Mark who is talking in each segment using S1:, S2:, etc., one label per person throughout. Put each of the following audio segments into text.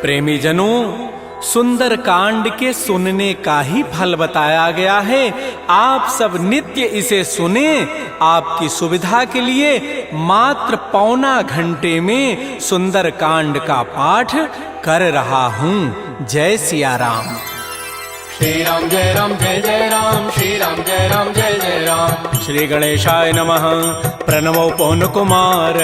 S1: प्रेमी जनों, सुंदर कांड के सुनने का ही फल बताया गया है। आप सब नित्य इसे सुने। आपकी सुविधा के लिए मात्र पौना घंटे में सुंदर कांड का पाठ कर रहा हूँ। जय सिया राम।
S2: श्री राम जय राम जय जय राम, श्री राम जय राम जय जय राम।
S1: श्री गणेशाय नमः। प्रणवो पवन कुमार,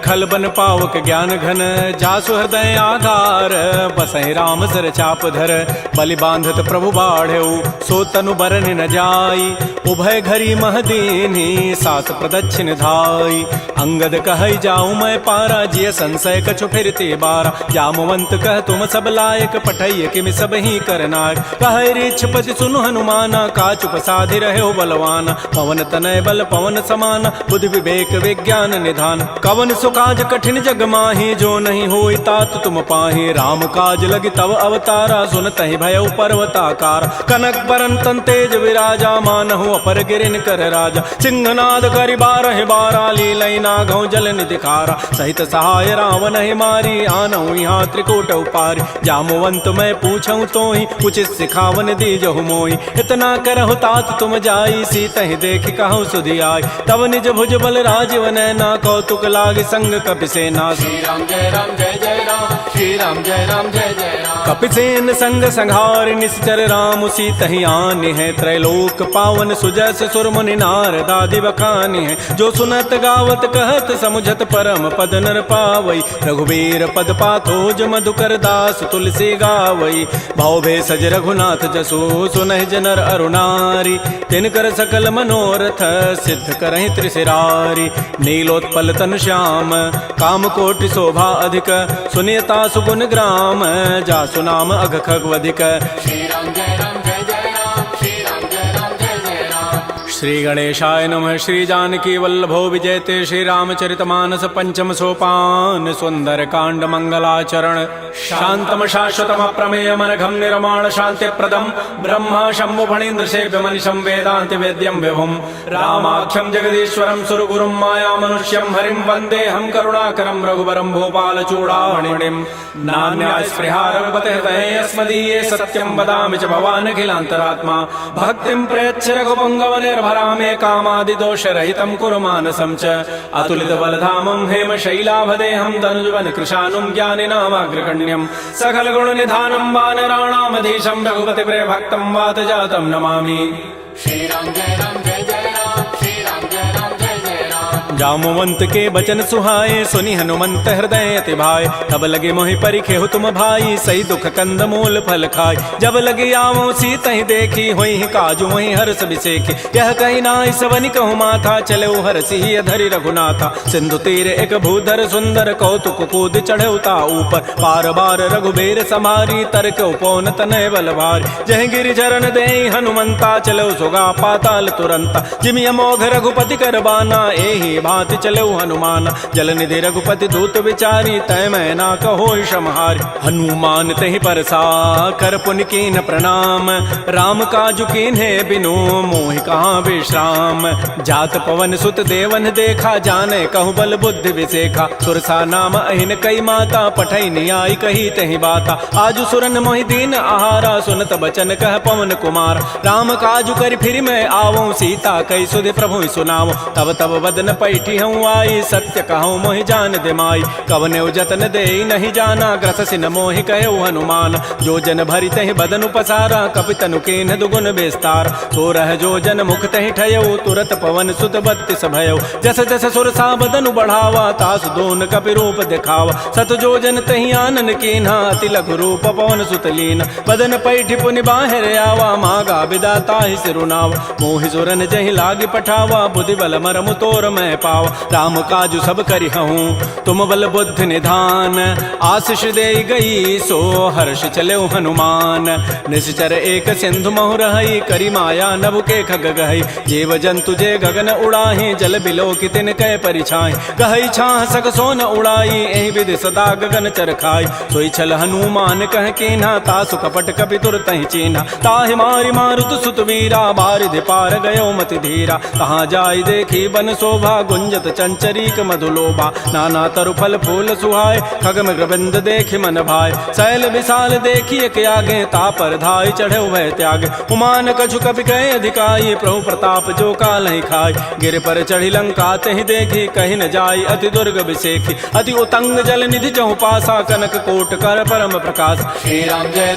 S1: खलबन पावक ज्ञान घन, जासु हृदय आधार, बसहि राम सर चाप धर, बलि बांधत प्रभु बाढ़ऊ, सो तनु बरन न जाई, उभय घरी महदीनी, सास प्रदक्षिण धाई। अंगद कहै जाऊं मैं पारा, जिय संशय कछु फिरते बारा, जामवंत कह तुम सब लायक, पठैय किमि सब ही करनायक। कहै रीछपति सुनु हनुमाना, काचुप साधि रहे बलवाना, पवन तनय बल पवन समाना, बुद्धि विवेक विज्ञान निधान। कवन सुकाज कठिन जग माही, जो नहीं होई तात तुम पाही, राम काज लगी तव अवतारा, सुनतहि भयउ पर्वताकार। कनक बरन तन तेज विराजा, मानहु अपर गिरिन कर राजा, सिंहनाद करि बारहि बारा, लीलई नागौ जल निधिखारा। सहित सहाय रावण ही मारी, आनहु यहाँ त्रिकूट उपारी, जामवंत मैं पूछऊं तोहि, उचित सिखावन दीजहु मोहि। इतना करहु तात तुम जाई, सीतहि देखि कहु सुधियाई, तब निज भुज बल राजीव नैना, कौतुक लागी संग कपिसेना।
S2: श्री राम जय राम जय जय राम, श्री राम जय राम जय जय राम।
S1: कपिसेन संग संहार, निश्चर राम सीतहि आनि है, त्रैलोक पावन सुजस सुर मुनि नारद आदि बखानि है। जो सुनत गावत कहत समुझत परम पद नर पावई, रघुबीर पद पाथोज मधुकर दास तुलसी गावई। भाव भेषज रघुनाथ जसु, सुनहि जनर अरुणारी, तिनकर सकल मनोरथ सिद्ध करहि त्रिशिरारी। नीलोत्पल तनु श्याम, काम कोटि शोभा अधिक, सुनियता सुगुण ग्राम, जासु नाम अघ खगवधिक।
S2: श्री राम जय राम जय जय राम, श्री राम जय राम जय जय राम।
S1: श्री गणेशाय नमः। श्री जानकी वल्लभो विजयते, श्री रामचरितमानस पंचम सोपान, सुंदर कांड मंगलाचरण। शांतम शाश्वतम प्रमेयम अनघम निर्माण शांति प्रदम, ब्रह्मा शंभु फणीन्द्र सेव्य मनिषं वेदांति वेद्यम विभुम, रामाख्यम जगदीश्वरम सुरगुरुम माया मनुष्यम हरिम, वंदे हम करुणाकरम रघुवरम भूपाल चूड़ामणिम। नान्या स्पृहा रघुपते हृदये अस्मदीये, सत्यम वदामि च भवान् अखिलान्तरात्मा। भक्तिं प्रयच्छ रघुपुंगव निर्भरामे, कामादि दोष रहितं कुरु मानसं च। अतुलित बलधामं हेम शैलाभदेहं, तनुजवन कृशानुं ज्ञानिनामाग्रगण्यं, सकल गुण निधानं वानराणामधीशं, रघुपति प्रिय भक्तं वात जातं नमामि।
S2: श्री राम जय राम जय जय राम, श्री राम जय राम जय जय राम।
S1: जामवंत के बचन सुहाए, सुनि हनुमंत हृदय अति भाए, तब लगे मोहि परिखेहु तुम भाई, सही दुख कंद मूल फल खाय। जब लगे आवो सीतहि देखी, होई काजु वही हर्ष बिसेखी, यह कही नाई सवनि कहु माथा, चले हरषि अधरि रघुनाथा। सिंधु तीर एक भूधर सुंदर, कौतुक कूद चढ़े ता ऊपर, पार बार रघुबीर समारी, तरक उपौन तनय बल भारी। जह गिरि चरण देहि हनुमंता, चलो सुगा पाताल तुरंता। जिमि अमोघ रघुपति कर बाना, एहि भांति चलो हनुमान। जल निधि रघुपति दूत विचारी, तय मैं ना कहो क्षमहारी। हनुमान तहि परसा कर पुनि कीन प्रणाम, राम काजु कीन्हे बिनु मोहि कहाँ विश्राम। जात पवन सुत देवन देखा, जाने कहु बल बुद्धि विसेखा। सुरसा नाम अहिन कई माता, पठै नियाई कही तहि बाता। आजु सुरन मोहि दीन आहारा, सुनत बचन कह पवन कुमार। राम काजु करि फिर मैं आवऊं, सीता कई सुधि प्रभु सुनावो। तब तब बदन पैठी हूँ आई, सत्य कहूँ मोहि जान दिमाई। कवने जतन दे नहीं जाना, ग्रससि न मोहि कहो हनुमान। जो जन भरि तहि बदनु पसारा, कपितनु कीन्ह दुगुन विस्तार। तो रह जो जन मुख तहि ठयऊ, तुरत पवन सुत बत्तिस भयऊ। जस जस सुरसा बदनु बढ़ावा, तासु दोन कपि रूप दिखावा। सत जो जन तहि आनन कीन्हा, अति लघु रूप पवन सुत लीन। बदन पैठी पुनि बाहिर आवा, मागा बिदा ताहि सिरुनावा। मोहि सुरन जहि लागी पठावा, बुद्धि बल मरमु तोर मैं पावा। राम काजु सब करिहऊँ, तुम बल बुद्धि निधान। आशीष दे गई सो हर्ष चले हनुमान। निश्चर एक सिंधु महु रही, करी माया नभ के खग गहई। जीव जंतु जे गगन उड़ाही, जल बिलो की तिन कै परिछाई। गहई छाह सक सोन उड़ाई, एहि विधि सदा गगन चरखाई। सोई छल हनुमान कह कीन्हा, तासु कपट कपि तुरतहि चीन्हा। ताहि मारि मारुत सुत वीरा, बारिधि पार गयो मति धीरा। कहाँ जाई देखी बन शोभा, गुंजत चंचरीक मधुलोभा नाना तरु फल फूल सुहाय खग मृगबिंद देखि मन भाय शैल विशाल देखिए के आगे तापर धाय चढ़े भय त्याग उमान कछु कपि कहे अधिकाई प्रभु प्रताप जो काल ही खाय गिर पर चढ़ी लंका तहि देखी कहीं न जाई अति दुर्ग विसेखी अति उतंग जल निधि चहु पासा कनक कोट कर परम प्रकाश
S2: श्री राम जय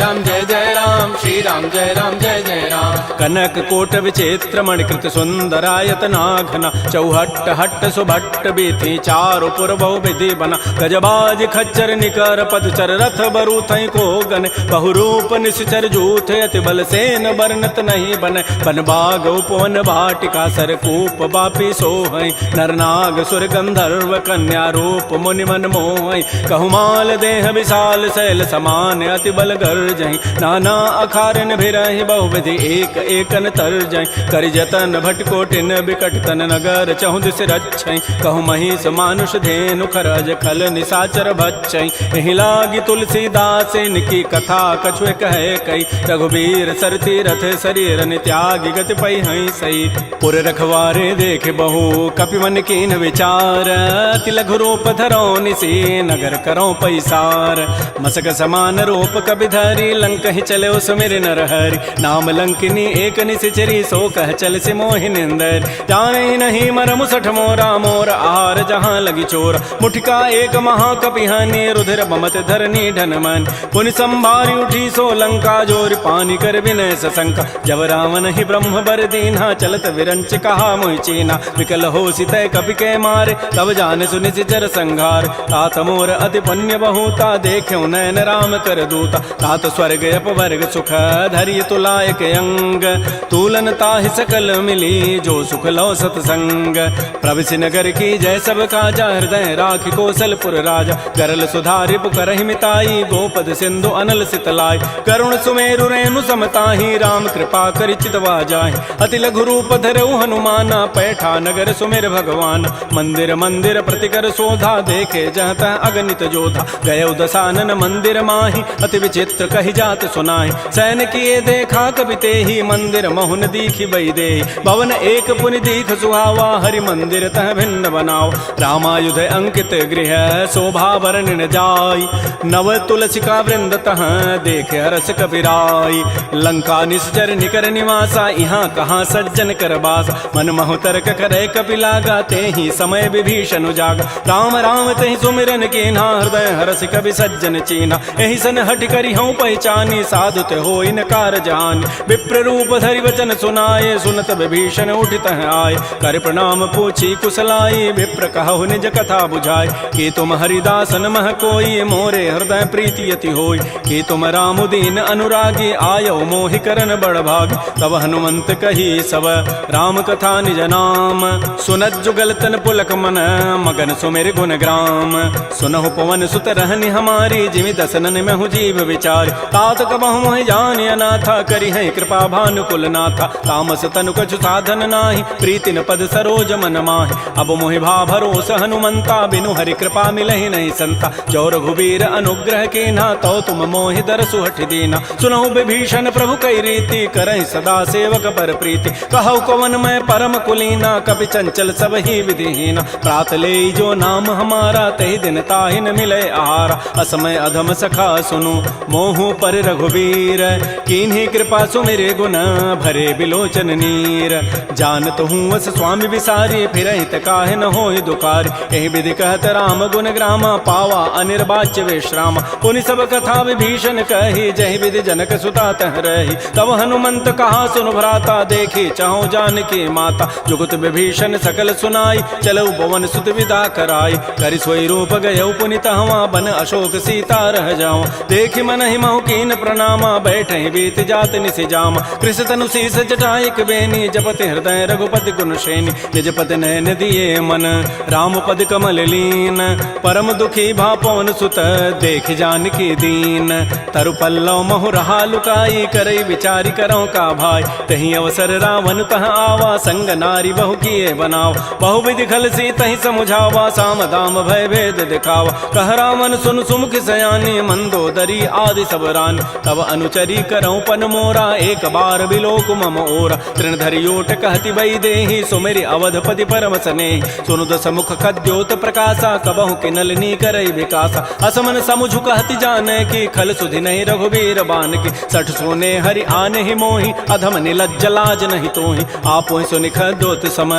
S2: जय राम श्री राम जय जय राम
S1: कनक कोट विचित्र मणिकृत सुंदरायत नाघना चौहट्ट हट्ट सुभट्ट बीथी चारु पुर बहु विधि बना गजबाज खच्चर निकर पदचर रथ बरु थई को गन बहुरूप निश्चर जूथ अति बल सेन बरनत नहीं बन बन बाग उपवन भाटिका सरकूप बापी सोहै नरनाग सुर गंधर्व कन्या रूप मुनि मन मोहै कहुमाल देह विशाल शैल समान अति बल गर्जहि नाना अखारन भिरहि बहुविधि एक एकन तरजहि करि जतन भटकोटिन बिकट तन नगर चहु दिस रक्षै कहु महिष मानुष धेनु खरज खल निसाचर भक्षै एहि लागी तुलसीदास इनकी कथा कछुए कहे कई रघुबीर सरती रथ शरीर त्यागी गति पै हई सही पुर रखवारे देख बहु कपि मन कीन विचार अति लघु रूप धरो निसी नगर करो पैसार मसक समान रूप कपि धरी लंक ही चले सुमिर नर हरि नाम लंकिनी एक निसिचरी सो कह चल से मोहि निंदर जाने नहीं मरमु सठ मोरा मोर आहार जहाँ लगी चोर मुठिका एक महाकपि हनि रुधिर बमत धरनी ढन मन पुनि संभारी उठी सो लंका जोर पानी कर विनय सशंका जब रावण ही ब्रह्म बर दीन्हा चलत विरंच कहा मोहि चीना विकल हो सितय कपि के मारे तब जान सुनि सिचर संघार तात मोर अति पुण्य बहुता देख्यो नयन राम कर दूता तात स्वर्ग अपवर्ग सुख धैर्य तुलायक अंग तूलन ताहि सकल मिली जो सुख लो सतसंग प्रविशि नगर की जय सब काजा हृदय राखि कौशलपुर राजा गरल सुधारि पुकरहि मिताई गोपद सिंधु अनल सितलाई करुण सुमेरु रेणु समताहि राम कृपा करि चितवा जाहि अति लघु रूप धरऊ हनुमाना पैठा नगर सुमेर भगवान मंदिर मंदिर प्रतिकर शोधा देखे जहत अगणित जोधा गय दसानन मंदिर माहि अति विचित्र कहि जात सुनाहि सैन किए देखा कवि तेहि मंदिर महुन दीखि बई दे भवन एक पुनि दीख सुहावा हरि मंदिर तह भिन्न बनाओ रामायुध अंकित गृह शोभा वर्णन जाय नव तुलसिका वृंद तह देख हरस कपिराई लंका निश्चर निकर निवासा यहाँ कहाँ सज्जन कर बास मन महु तर्क करे कपि लागा ते ही समय विभीषण जागा राम राम ते सुमिरन कीन्हा हृदय हरस कवि सज्जन चीना एहि सन हट करि हूँ पहचानी साधु ते हो इनकार जान विप्र रूप धरि वचन सुनाए सुनत विभीषण उठित आए कर प्रणाम पूछी कुशलाई विप्र कहु निज कथा बुझाए कि तुम हरिदासन मह कोई मोरे हृदय प्रीति यति होई कि तुम राम दीन अनुरागी आयो मोहि करन बड़ भाग तब हनुमंत कही सब राम कथा निज नाम सुनत जुगल तन पुलक मन मगन सुमेर गुण ग्राम सुनहु पवन सुत रहनि हमारी जिमि दसनन में हूँ जीव विचार तात कबहु मोहि जानि अनाथा करि है कृपा भानुकुल नाथा तामस तनु कछु साधन नाही प्रीति न पद सरोज मन माहि अब मोहि भा भरोस हनुमंता बिनु हरि कृपा मिलहि नहीं संता जो रघुबीर अनुग्रह कीन्हा तो तुम मोहि दरसु हठ दीना सुनहु विभीषण प्रभु कई रीति करहि सदा सेवक पर प्रीति कहु कवन मैं परम कुलीना कपि चंचल सब ही विधिहीना प्रात ले जो नाम हमारा तहि दिन ताहि न मिले आहारा असमय अधम सखा सुनु मोहु पर रघुबीर कीन्ही कृपा सुमिरे गुण भरे बिलोचन नीर जानत हूँ अस स्वामी विसारी फिर काहे न होहि दुखारी एहि विधि कहत राम गुण ग्रामा पावा अनिर्वाच्य विश्राम पुनि सब कथा विभीषण कही जहि विधि जनक सुता तह रही तब हनुमंत कहा सुन भ्राता देखी चाहु जानकी माता जुगत विभीषण सकल सुनाई चलऊ पवन सुत विदा कराई करि सोई रूप गयऊ पुनि तहवा बन अशोक सीता रह जाऊं देखि मन ही महु कीन प्रणामा बैठे बीत जात निसि जामा कृष तनु शीस जटाइक बेनी जपति हृदय रघुपति गुण श्रेणी निज पति नयन दिए मन राम पद कमल लीन परम दुखी भा पवन सुत देख जानकी दीन तरु पल्लव महु रहा लुकाई करई विचारी करो का भाई तही अवसर रावण तह आवा संग नारी बहु किए बनाव बहु विधि खल सी तही समुझावा साम दाम भय भेद दिखावा कह रावण सुन सुमुख सयानी मंदोदरी आदि सब रान तब अनुचरी करऊं पन मोरा एक बार बिलोक मम ओरा तृण धरियोट कहति बई देहि सुमेरि अवधपति पर करम सने सुनु दस मुख खद्योत प्रकाशा कबहु के नलनी करई विकासा असमन समुझु कहति जाने की खल सुधि नहीं रघुबीर बान की सठ सोने हरि आने ही मोहि अधम निलज्ज लाज नहीं तोहि आपो सुनि खद्योत सम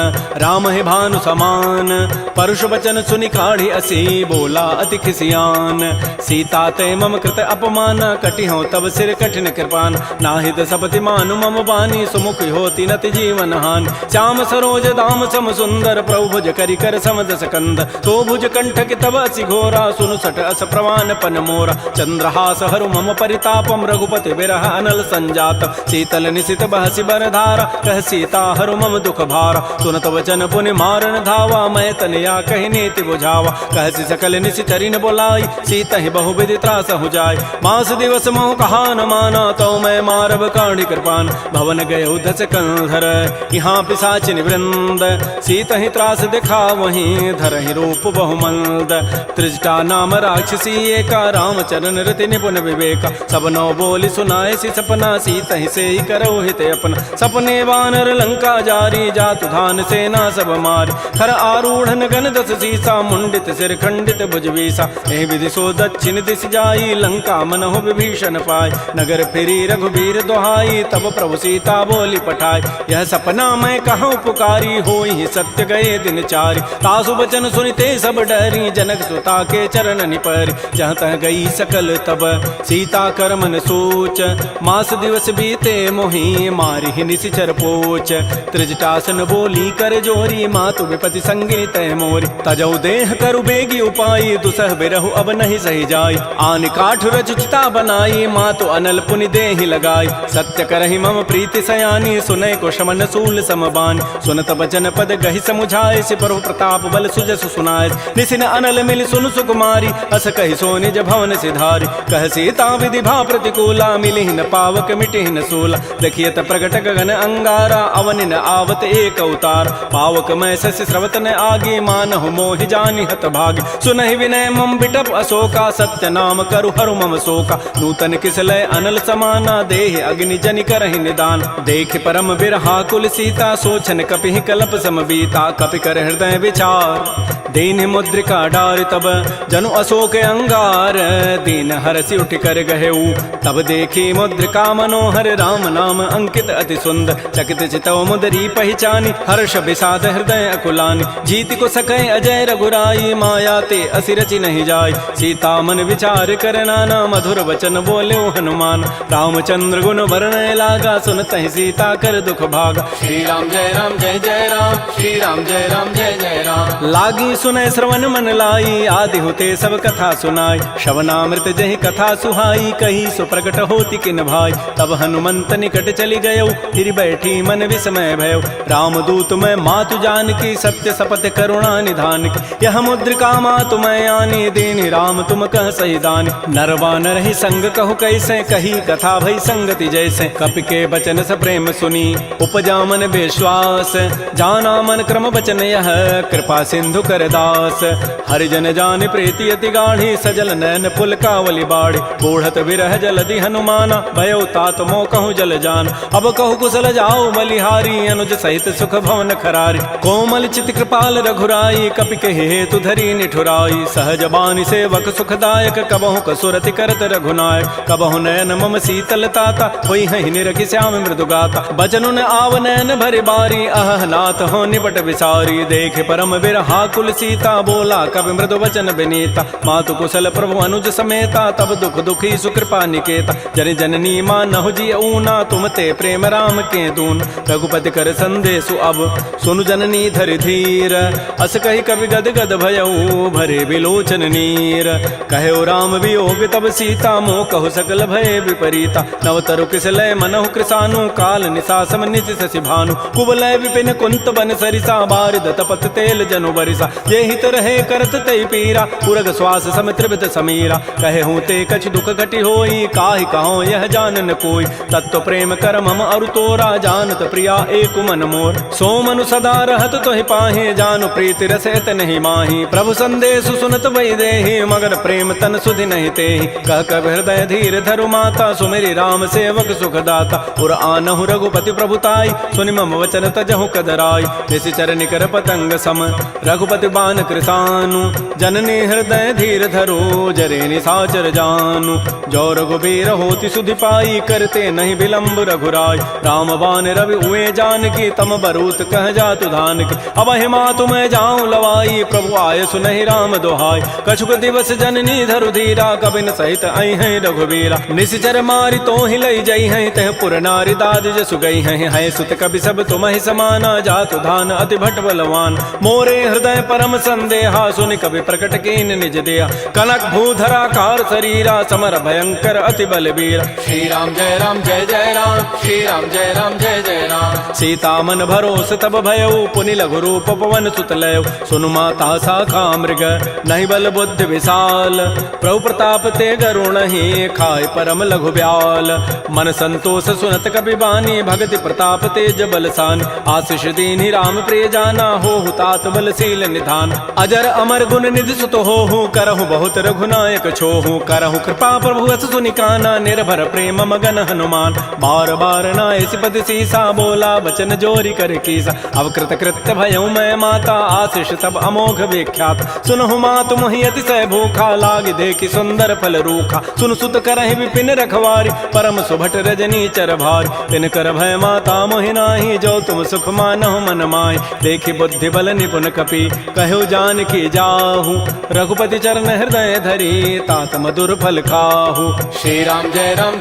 S1: राम है भानु समान परुष वचन सुनि काढ़ी असी बोला अति खिसियान सीता ते मम कृत अपमान कटि हो तब सिर कठिन कृपान नाहित सपति मानु मम बानी सुमुख होती नति जीवन हान श्याम सरोज दाम सम सुंदर प्रभु भुज करि कर समदस कंद तो भुज कंठ के तब असि घोरा सुनु सट अस प्रवान पन मोरा चंद्रहास हरु मम परितापम रघुपति बिरह अनल संजात शीतल निशित बहसि बरधारा कह सीता हरु मम दुख भारा सुनत वचन पुनि मारन धावा मैं तनया कहि नीति बुझावा कहसि सकल निशि चरिन बोलाई सीता ही बहु विधि त्रास हो जाय मास दिवस मोह कहा न माना तो मैं मारब काढ़ी कृपान भवन गय दस कंधर यहाँ पिशाचिन वृंद सीता ही त्रास दिखा वहीं धर ही रूप बहुमंद त्रिजटा नाम राक्षसी एका रामचरण रति निपुण विवेका सब नौ बोली सुनाए सी सपना सीता ही से ही करो हित अपना सपने वानर लंका जारी जातु धान सेना सब मारी खर आरूढ़ गन दस सीसा मुंडित सिर खंडित भुजवीसा एहि विधि सो दक्षिण दिश जाई लंका मनहु विभीषण पाई नगर फिरी रघुबीर दोहाई तब प्रभु सीता बोली पठाई यह सपना मैं कहूँ पुकारी होई सत्य गए दिन चारि तासु बचन सुनिते सब डरी जनक सुता के चरण निपरि जहाँ तह गई सकल तब सीता कर मन सोच मास दिवस बीते मोहि मारि ही निशिचर पोच त्रिजटासन बोली कर जोरी मातु विपति संगिनी तय मोरी तजौ देह करु बेगी उपाई दुसह बिरहु अब नहीं सही जाई आन काठ रचिता बनाई मातु अनल पुनि देहि लगाई सत्य करहि मम प्रीति सयानी सुनय को शमन सूल समबान सुनत बचन पद गहि समुझाए सि प्रभु प्रताप बल सुजस सुनाए निसिन अनल मिल सुन सुकुमारी अस कहि सो निज भवन सिधारी कह सीता विधि भा प्रतिकूला मिलिहि न पावक मिटिहि न सूला देखियत प्रगट गगन अंगारा अवनि न आवत एक अवतार पावक मैं शशि स्रवत न आगे मानहु मोहि जानि हत भाग सुनहि विनय मम बिटप अशोका सत्य नाम करु हरु मम शोका नूतन किसलय अनल समाना देहि अग्नि जनि करहि निदान देख परम बिरहा कुल सीता सोचन कपिहि कलप सम बीता कपि कर हृदय विचार दीन मुद्रिका डार तब जनु अशोक अंगार दीन हरसि उठ कर गहेऊ तब देखी मुद्रिका मनोहर राम नाम अंकित अति सुंदर चकित चितव मुदरी पहचानी हर्ष विषाद हृदय अकुलानी जीत को सकै अजय रघुराई माया ते असिरचि नहीं जाय सीता मन विचार कर नाना मधुर वचन बोले हनुमान रामचंद्र गुण वर्णय लागा सुनत ही सीता कर दुख भागा
S2: श्री राम जय राम जय जय राम श्री राम जय राम जय जय राम
S1: लागी सुनय श्रवण मन लाई आदि होते सब कथा सुनाई श्रवणामृत जहि कथा सुहाई कही सो प्रकट होती किन भाई तब हनुमंत निकट चली गयो फिर बैठी मन विस्मय भयो राम दूत मैं मातु जान की सत्य सपथ करुणा निधान की यह मुद्रिका मातु मैं आनी दीनी राम तुम कह सही दानी नरवा नर ही संग कहु कैसे कही कथा भई संगति जैसे कपि के बचन स प्रेम सुनी उपजा मन विश्वास जाना मन क्रम बचन यह कृपा सिंधु कर दास हरिजन जान प्रीति अति गाढ़ी सजल नैन पुल कावली बाड़ी बूढ़त विरह जलधि हनुमाना भयो तात मो कहूँ जल जान अब कहु कुशल जाओ बलिहारी अनुज सहित सुख भवन खरारी कोमल चित कृपाल रघुराई कपि के हेतु धरी निठुराई सहज बानी सेवक सुखदायक कबहु कसुरति करत रघुनायक कबहु नयन मम शीतल ताता होई हहि निरखि श्याम मृदु गाता बचनु न आव नयन भरि बारी अह नाथ हो निपट विसारी देख परम बिरहा कुल सीता बोला कवि मृदु वचन विनीता मातु कुशल प्रभु अनुज समेता तब दुख दुखी सुकृपा निकेता जन जननी मानहु जी ऊना तुम ते प्रेम राम के दून रघुपति कर संदेशु अब सुनु जननी धरि धीर अस कहि कवि गद गद भयऊ भरे विलोचन नीर कहो राम वियोग तब सीता मोह कहु सकल भय विपरीता नवतरु किसलय मनहु कृसानु काल निशासम निशि शशि भानु कुवलय विपिन कुंत बन सरिसा बारिद तपत तेल जनु बरिसा ये हित रहे करत ते पीरा पुरग श्वास सम त्रिवित समीरा कहे हूँ ते कछ दुख घटी होई काहि कहो यह जानन कोई तत्व प्रेम कर मम अरु तोरा जानत प्रिया एक मन मोर सो मनु सदा रहत तोहि पाहि जानु प्रीति रसैत नहीं माही प्रभु संदेश सुनत वै देहि मगर प्रेम तन सुधि नहीं तेहि कह कब हृदय धीर धरु माता सुमेरी राम सेवक सुख दाता उर आनहु रघुपति प्रभुताई सुनि मम वचन तजहु कदराई जैसे चरण कर पतंग सम रघुपति बान कृसानु जननी हृदय धीर धरो जरे निसाचर जानु जो रघुबीर होति सुधि पाई करते नहीं विलंब रघुराय राम बान रवि हुए जानकी तम बरूत कह जातु धान की अब हिमा तुम्हें जाऊं लवाई प्रभु आय सुनहि राम दोहाई कछुक दिवस जननी धरु धीरा कबिन सहित आई हैं रघुबीरा निश्चर मारी तो ही लई जई हैं तह पुर नारी दाद जसु गई हैं सुत कवि सब तुम ही समाना जातु धान अति भट बलवान मोरे हृदय परम संदेहा सुनि कवि प्रकट कीन निज दिया कनक भूधरा कार शरीरा समर भयंकर अति बलबीरा
S2: श्री राम जय राम श्री राम जय जय राम
S1: सीता मन भरोस तब भयउ पुनि लघु रूप पवन सुत लय सुनु माता शाखा मृग नहीं बल बुद्धि विशाल प्रभु प्रताप ते गरुण ही खाय परम लघु ब्याल मन संतोष सुनत कपि बानी भगति प्रताप तेज बलसान आशीष दीनि राम प्रिय जाना हो तात बलशील निधान अजर अमर गुण निधि सुत हो करहु बहुत रघुनायक छोहु करहु कृपा प्रभु अस सुनि काना निर्भर प्रेम मगन हनुमान बार बार नायसि पति सीसा बोला बचन जोरी कर कीसा अब कृत कृत्य भयउ मैं माता आशीष सब अमोघ विख्यात सुनहु मात मोहि अतिशय भूखा लाग देखि सुंदर फल रूखा सुन सुत करहि विपिन रखवारी परम सुभट रजनी चर भारी तिन कर भय माता मोहि नाही जो तुम सुख मानहु मन माहि देखि बुद्धि बल निपुन कपि कहु जान की जाहु रघुपति चरण हृदय धरी तात मधुर फल खाहु
S2: श्री राम जय राम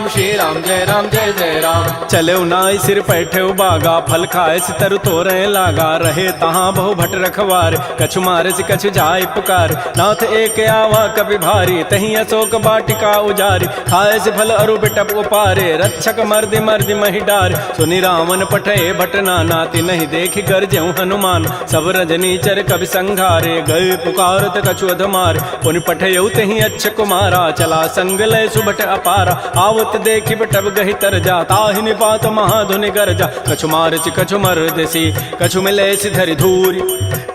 S2: श्री राम जय राम
S1: चले नाई सिर पैठे बागा फल खाए सितर तोरे लागा रहे तहाँ बहु भट रखवार कछु मारे से कछु जाय पुकार नाथ एक आवा कभी भारी तही अशोक बाटिका उजारी खाए से फल अरु बिटप उपारे रक्षक मर्दि मर्दि मही डार सुनि रावण पठे भट नाती नहीं देखी गरजेऊ हनुमान सब रजनी चर कभी संघारे गए पुकारत कछु अधमार पुनि पठेऊ तही अच्छ कुमारा चला संग लय सुभट अपारा आवत देखी बटब गही तर जाता ही निपात महाधुनि गरजा कछु मारचि कछु मर्दसी कछु मिले धरि धूरी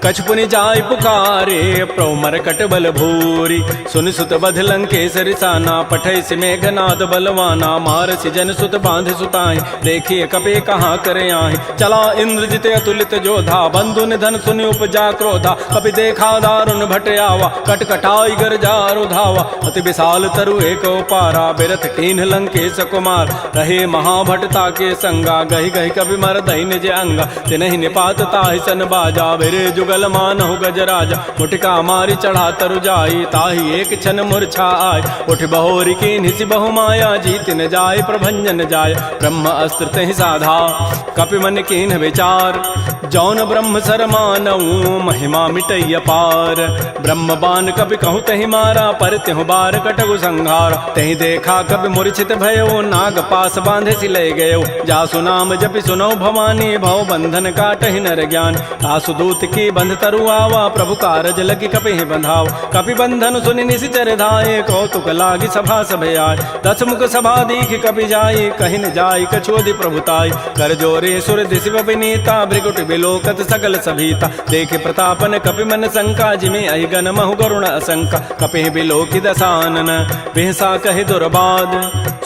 S1: कछु पुनि जाय पुकारे प्रभु मरकट बल भूरी सुनि सुत बध लंकेसरि साना पठै सि मेघनाद बलवाना मारसि जन सुत बांध सुताई देखिए कपे कहाँ करे आहि चला इंद्रजित अतुलित जोधा बंधु निधन सुनि उपजा क्रोधा कपि देखा दारुण भट आवा कटकटाई गरजा रुधावा अति विशाल तरु एक पारा बिरथ कीन्ह लंकेश कुमार रहे महाभटता के संगा गही गही कभी मर दही निज अंगा तिनहि निपात ताहि सन बाजा बिरे जुगल मानहु गजराजा मुटिका मारी चढ़ा तरु जाई ताहि एक क्षण मूर्छा आय उठ बहोरी की निसि बहु माया जीत न जाय प्रभंजन जाय ब्रह्म अस्त्र तहि साधा कपि मन कीन्ह विचार जौन ब्रह्म सर मानऊ महिमा मिटैय पार ब्रह्म बान कपि कहूँ तहि मारा पर त्यहु बार कटगु संहार तहि देखा कपि मूर्छित भयो नाग पास बांधे सि लय गयो जासु नाम जपि सुनो भवानी भव बंधन काटहि नर ज्ञान तासु दूत की बंध तरु आवा प्रभु कारज लगी कपि बंधाव कपि बंधन सुनि निशिचर धाये कौतुक लागी सभा सभे आय दस मुख सभा दीख कपि जाई कहि न जाई कछोदि प्रभुताई कर जोरे सुर दिशिव विनीता भृगुट बिलोकत सकल सभीता देखे प्रतापन कपि मन शंका जिमे अहि गण महु गरुण असंका कपि बिलोकि दसानन बिहसा कहि दुर्बाद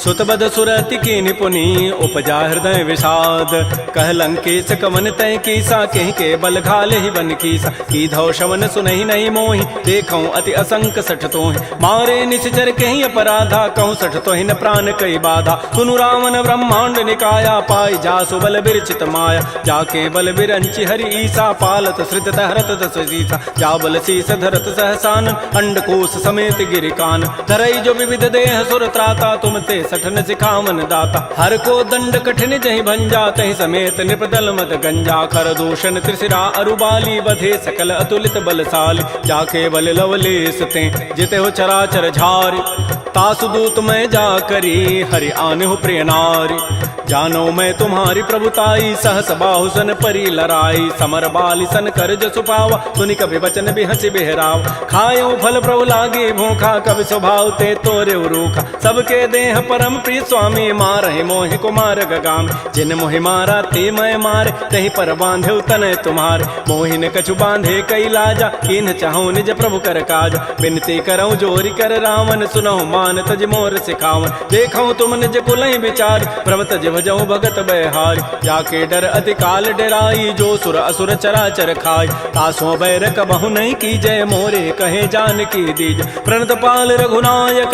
S1: सुतबद सुरति की निपुनी उपजा हृदय विषाद कह लंकेश कवन तय कीसा कहीं के बल घाले ही बन कीसा की धौ शवन सुनहि नहीं मोहि देखऊं अति असंक सठ तोहि मारे निश्चर कहीं अपराधा कहूँ सठ तोहि न प्राण कई बाधा सुनु रावण ब्रह्मांड निकाया पाई जासु बल बिरचित माया जाके बल बिरंचि हरि ईसा पालत श्रित हरत दस सीसा जा बल शीस धरत सहसान अंडकोश समेत गिरिकान धरई जो विविध देह सुर त्राता तुम ते सठन सिखावन दाता हर को दंड कठिन जहि भंजा तहि समेत निपदल मत गंजा कर दूषण त्रिशिरा अरुबाली बधे सकल अतुलित बलशाली जाके बल लवलेस ते जिते हो चराचर झारी तासु दूत मैं जा करी हरि आने हो प्रिय नारी जानो मैं तुम्हारी प्रभुताई, सहस बाहु सन परी लराई, समर बाली सन कर जसु पावा, सुनि कभी वचन भी हंसी बिहराव। खायो फल प्रभु लागे भूखा, कभी स्वभाव ते तोरे रूखा, सबके देह परम प्रिय स्वामी, मारहि मोहि कुमार गगाम। जिन मोहि मारा ते मैं मारे, तही पर बांधे तनय तुम्हारे, मोहि न कछु बांधे कई लाजा, किन चाहूं निज प्रभु कर काज। बिनती करऊं जोरी कर रावण, सुनहु मान तज मोर सिखावन। देखऊं तुम निज कुलहि विचार, प्रभ तज भजऊं भगत बयहारी। जाके डर अति काल डराई, जो सुर असुर चराचर खाई, तासों बैर कबहु नहीं की जय, मोरे कहे जान की दीज। प्रणत पाल रघुनायक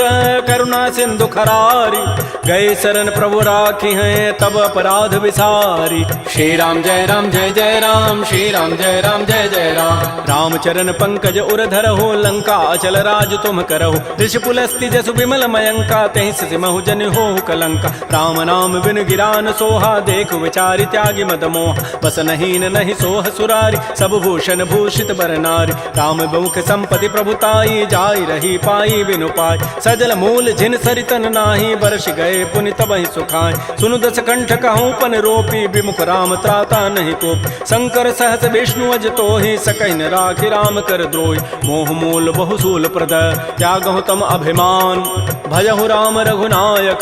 S1: करुणा सिंधु खरारी, गए शरण प्रभु राखी हैं तब अपराध विसारी।
S2: श्री राम जय राम जय जय राम, श्री राम जय राम जय जय राम।
S1: रामचरण पंकज उर धरहो, लंका अचल राज तुम करहो। ऋषि पुलस्ति जसु विमल मयंका, तहि सिमहु जन होहु कलंका। राम नाम बिन गिरान सोहा, देखु विचारि त्यागी मद मोह। बस नहीं नहीं सोह सुरारी, सब भूषण भूषित बर नारी। राम बहुख संपत्ति प्रभुताई, जाई रही पाई बिनु पाई। सजल मूल जिन सरितन नाही, बरस गए पुनि तबहि सुखाय। सुनु दस कंठ कहूँ पन रोपी, विमुख राम त्राता नहीं कोप। शंकर सहस विष्णु अज तोहि, सकहि न राखि राम कर द्रोही। मोह मूल बहुसूल प्रद, त्यागहु तम अभिमान। भजहु राम रघुनायक,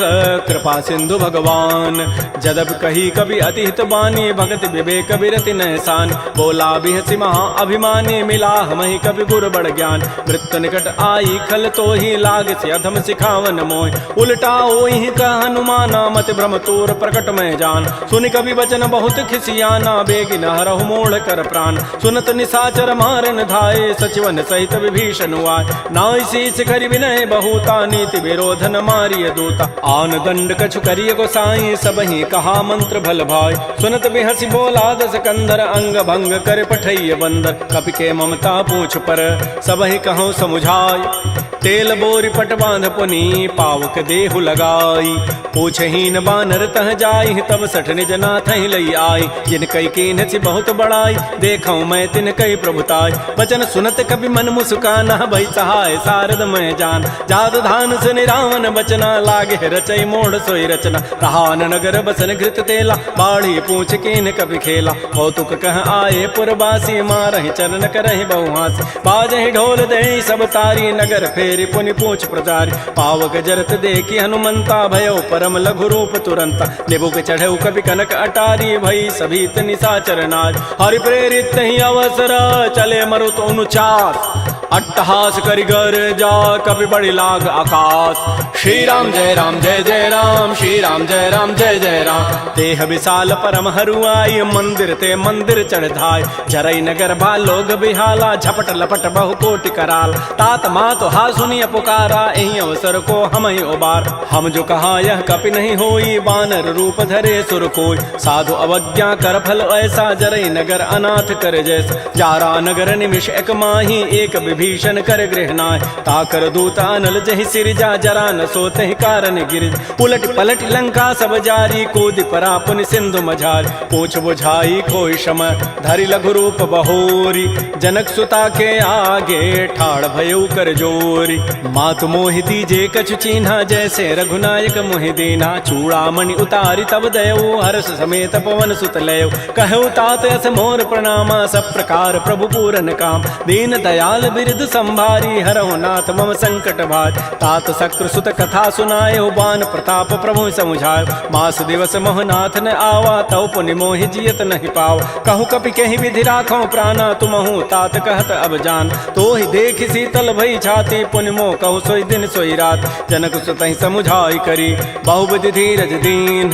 S1: कृपा सिंधु भगवान। जदप कही कवि अति हित बानी, भगत विवेक बिरति नहसान। बोला बिहसि महा अभिमानी, मिला हमहि कवि गुर बड़ ज्ञान। मृत्यु निकट आई खल तोहि, लाग से अधम सिखावन मोहि। उल्टा ओहि कह हनुमाना, मत भ्रम तोर प्रकट में जान। सुनि कवि वचन बहुत खिसियाना, बेगी न हरहु मोड़ कर प्राण। सुनत निशाचर मारन धाये, सचिवन सहित विभीषण आए। नाई शीस करि विनय बहुता, नीति विरोधन मारिय दूता। आन दंड कछु करिय गोसाई, सबहि कहा मंत्र भल भाई। सुनत बिहसि बोला दस कंधर, अंग भंग कर पठैय बंदर। कपि के ममता पूछ पर, सबहि कहूँ समुझाई। तेल बोरी पट बांध पुनी, पावक देहु लगाई। पूछहीन बानर तह जाई, तब सठ निज नाथ ही लई आई। जिन कई कीन सी बहुत बड़ाई, देखऊं मैं तिन कई प्रभुताई। वचन सुनत कभी मन मुस्काना, भई सहाय सारद मैं जान। जात धान सुनि रावण बचना, लागे रचई मोड़ सोई रचना। रहान नगर बसन घृत तेला, बाढ़ी पूछ कीन कभी खेला। कौतुक कह आए पुरबासी, मारहि चरण करहि बहुहासी। बाजहि ढोल देहि सब तारी, नगर फेरि पुनि पूछ प्रजारी। पावक जरत देखी हनुमंता, भयो परम लघु रूप तुरंता। निबुक चढ़ऊ कवि कनक अटारी, भई सभीत निशाचर नारी। हरि प्रेरित ही अवसर, चले मरुत अनुचास। अट्टहास करि गर जा, कवि बड़ी लाग आकाश।
S2: श्री राम जय राम जय जय राम, श्री राम जय राम जय जय राम।
S1: देह विशाल परम हरुआई, मंदिर ते मंदिर चढ़ धाय। जरई नगर बा लोग बिहाला, झपट लपट बहु कोटि कराल। तात मात हा सुनिय पुकारा, एहि अवसर को हम ही उबार। हम जो कहा यह कपि नहीं होई, बानर रूप धरे सुर कोई। साधु अवज्ञा कर फल ऐसा, जरई नगर अनाथ कर जैसा। जारा नगर निमिष एक माही, एक विभीषण कर गृहनाय। ताकर दूत अनल जहि सिरजा, जरा न सोते ही कारण गिर। उलट पलट लंका सब जारी, कूदि परा पुनि सिंधु मझारी। पूछ बुझाई खोई शम, धरि लघु रूप बहोरी। जनक सुता के आगे, ठाड़ भयउ कर जोरी। मातु मोहि दीजे कछु चीन्हा, जैसे रघुनायक मोहि दीना। चूड़ामणि उतारी तब दयऊ, हर्ष समेत पवन सुत लयऊ। कहऊ तात अस मोर प्रणामा, सब प्रकार प्रभु पूरन काम। दीन दयाल बिरद संभारी, हरहु नाथ मम संकट भार। तात शक्र सुत कथा सुनायो, बान प्रताप प्रभु समुझायो। मास दिवस मोहनाथ न आवा, तव पुनि मोहि जियत नहीं पाव। कहूँ कपि कहीं विधि राखो प्राणा, तुमहु तात कहत अब जान। तो ही देख शीतल भई छाती, पुनि मोह कहु सोई दिन सोई रात। जनक सुतहि समुझाई करी, बहुविधि धीरज दीन।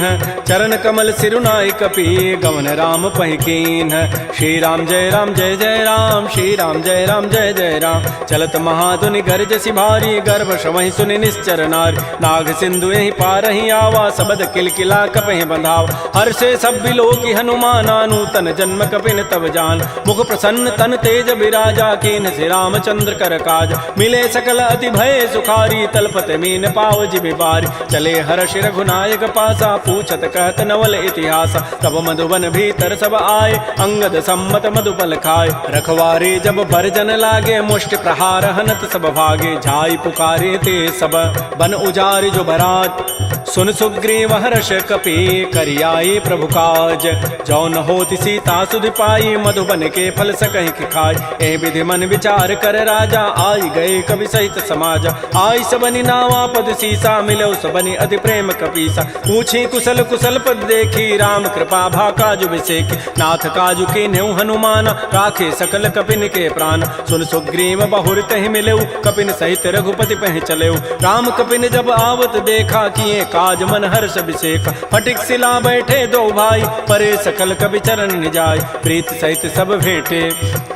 S1: चरण कमल सिरुनाई कपि, गमन राम पहि कीन। श्री राम जय जय राम, श्री राम जय जय राम। चलत महाधुनि गर्जसि भारी, गर्भ श्रवहि सुनि निश्चर नारी। नाग सिंधु यहीं पारहि आवा, सबद किलकिला कपहि बंधाव। हर्षे सब बिलोकी हनुमाना, नूतन जन्म कपिन तब जान। मुख प्रसन्न तन तेज बिराजा, कीन से रामचंद्र कर काज। मिले सकल अति भय सुखारी, तलपत मीन पाव जिबि बारी। चले हर्ष रघुनायक पासा, पूछत कहत नवल इतिहास। तब मधुबन भीतर सब आए, अंगद सम्मत मधुपल खाए। रखवारे जब बरजन लागे, मुष्टि प्रहार हनत सब भागे, जाई पुकारे ते सब बन उजारि जो बरात। सुन सुग्रीव हर्ष कपि करियाई प्रभु काज, जौन होति सीता सुध पाई मधुबन के फल सकहि कि खाय। ए विधि मन विचार कर राजा, आई गए कवि सहित समाज। आई सबनि नावा पद सीसा, मिलो सबनि अति प्रेम कपीसा। पूछी कुशल कुशल पद देखी, राम कृपा भा काजु विसेखी। नाथ काजु के नेउ हनुमान, राखे सकल कपिन के प्राण। सुन सुग्रीव बहुर तहि मिलेउ, कपिन सहित रघुपति पह चलेउ। राम कपिन जब आवत देखा, किए काज मन हर्ष अभिषेक। फटिक सिला बैठे दो भाई, परे सकल कवि चरण निजाय। प्रीत सहित सब भेंटे,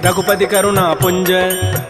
S1: रघुपति करुणा पुंज।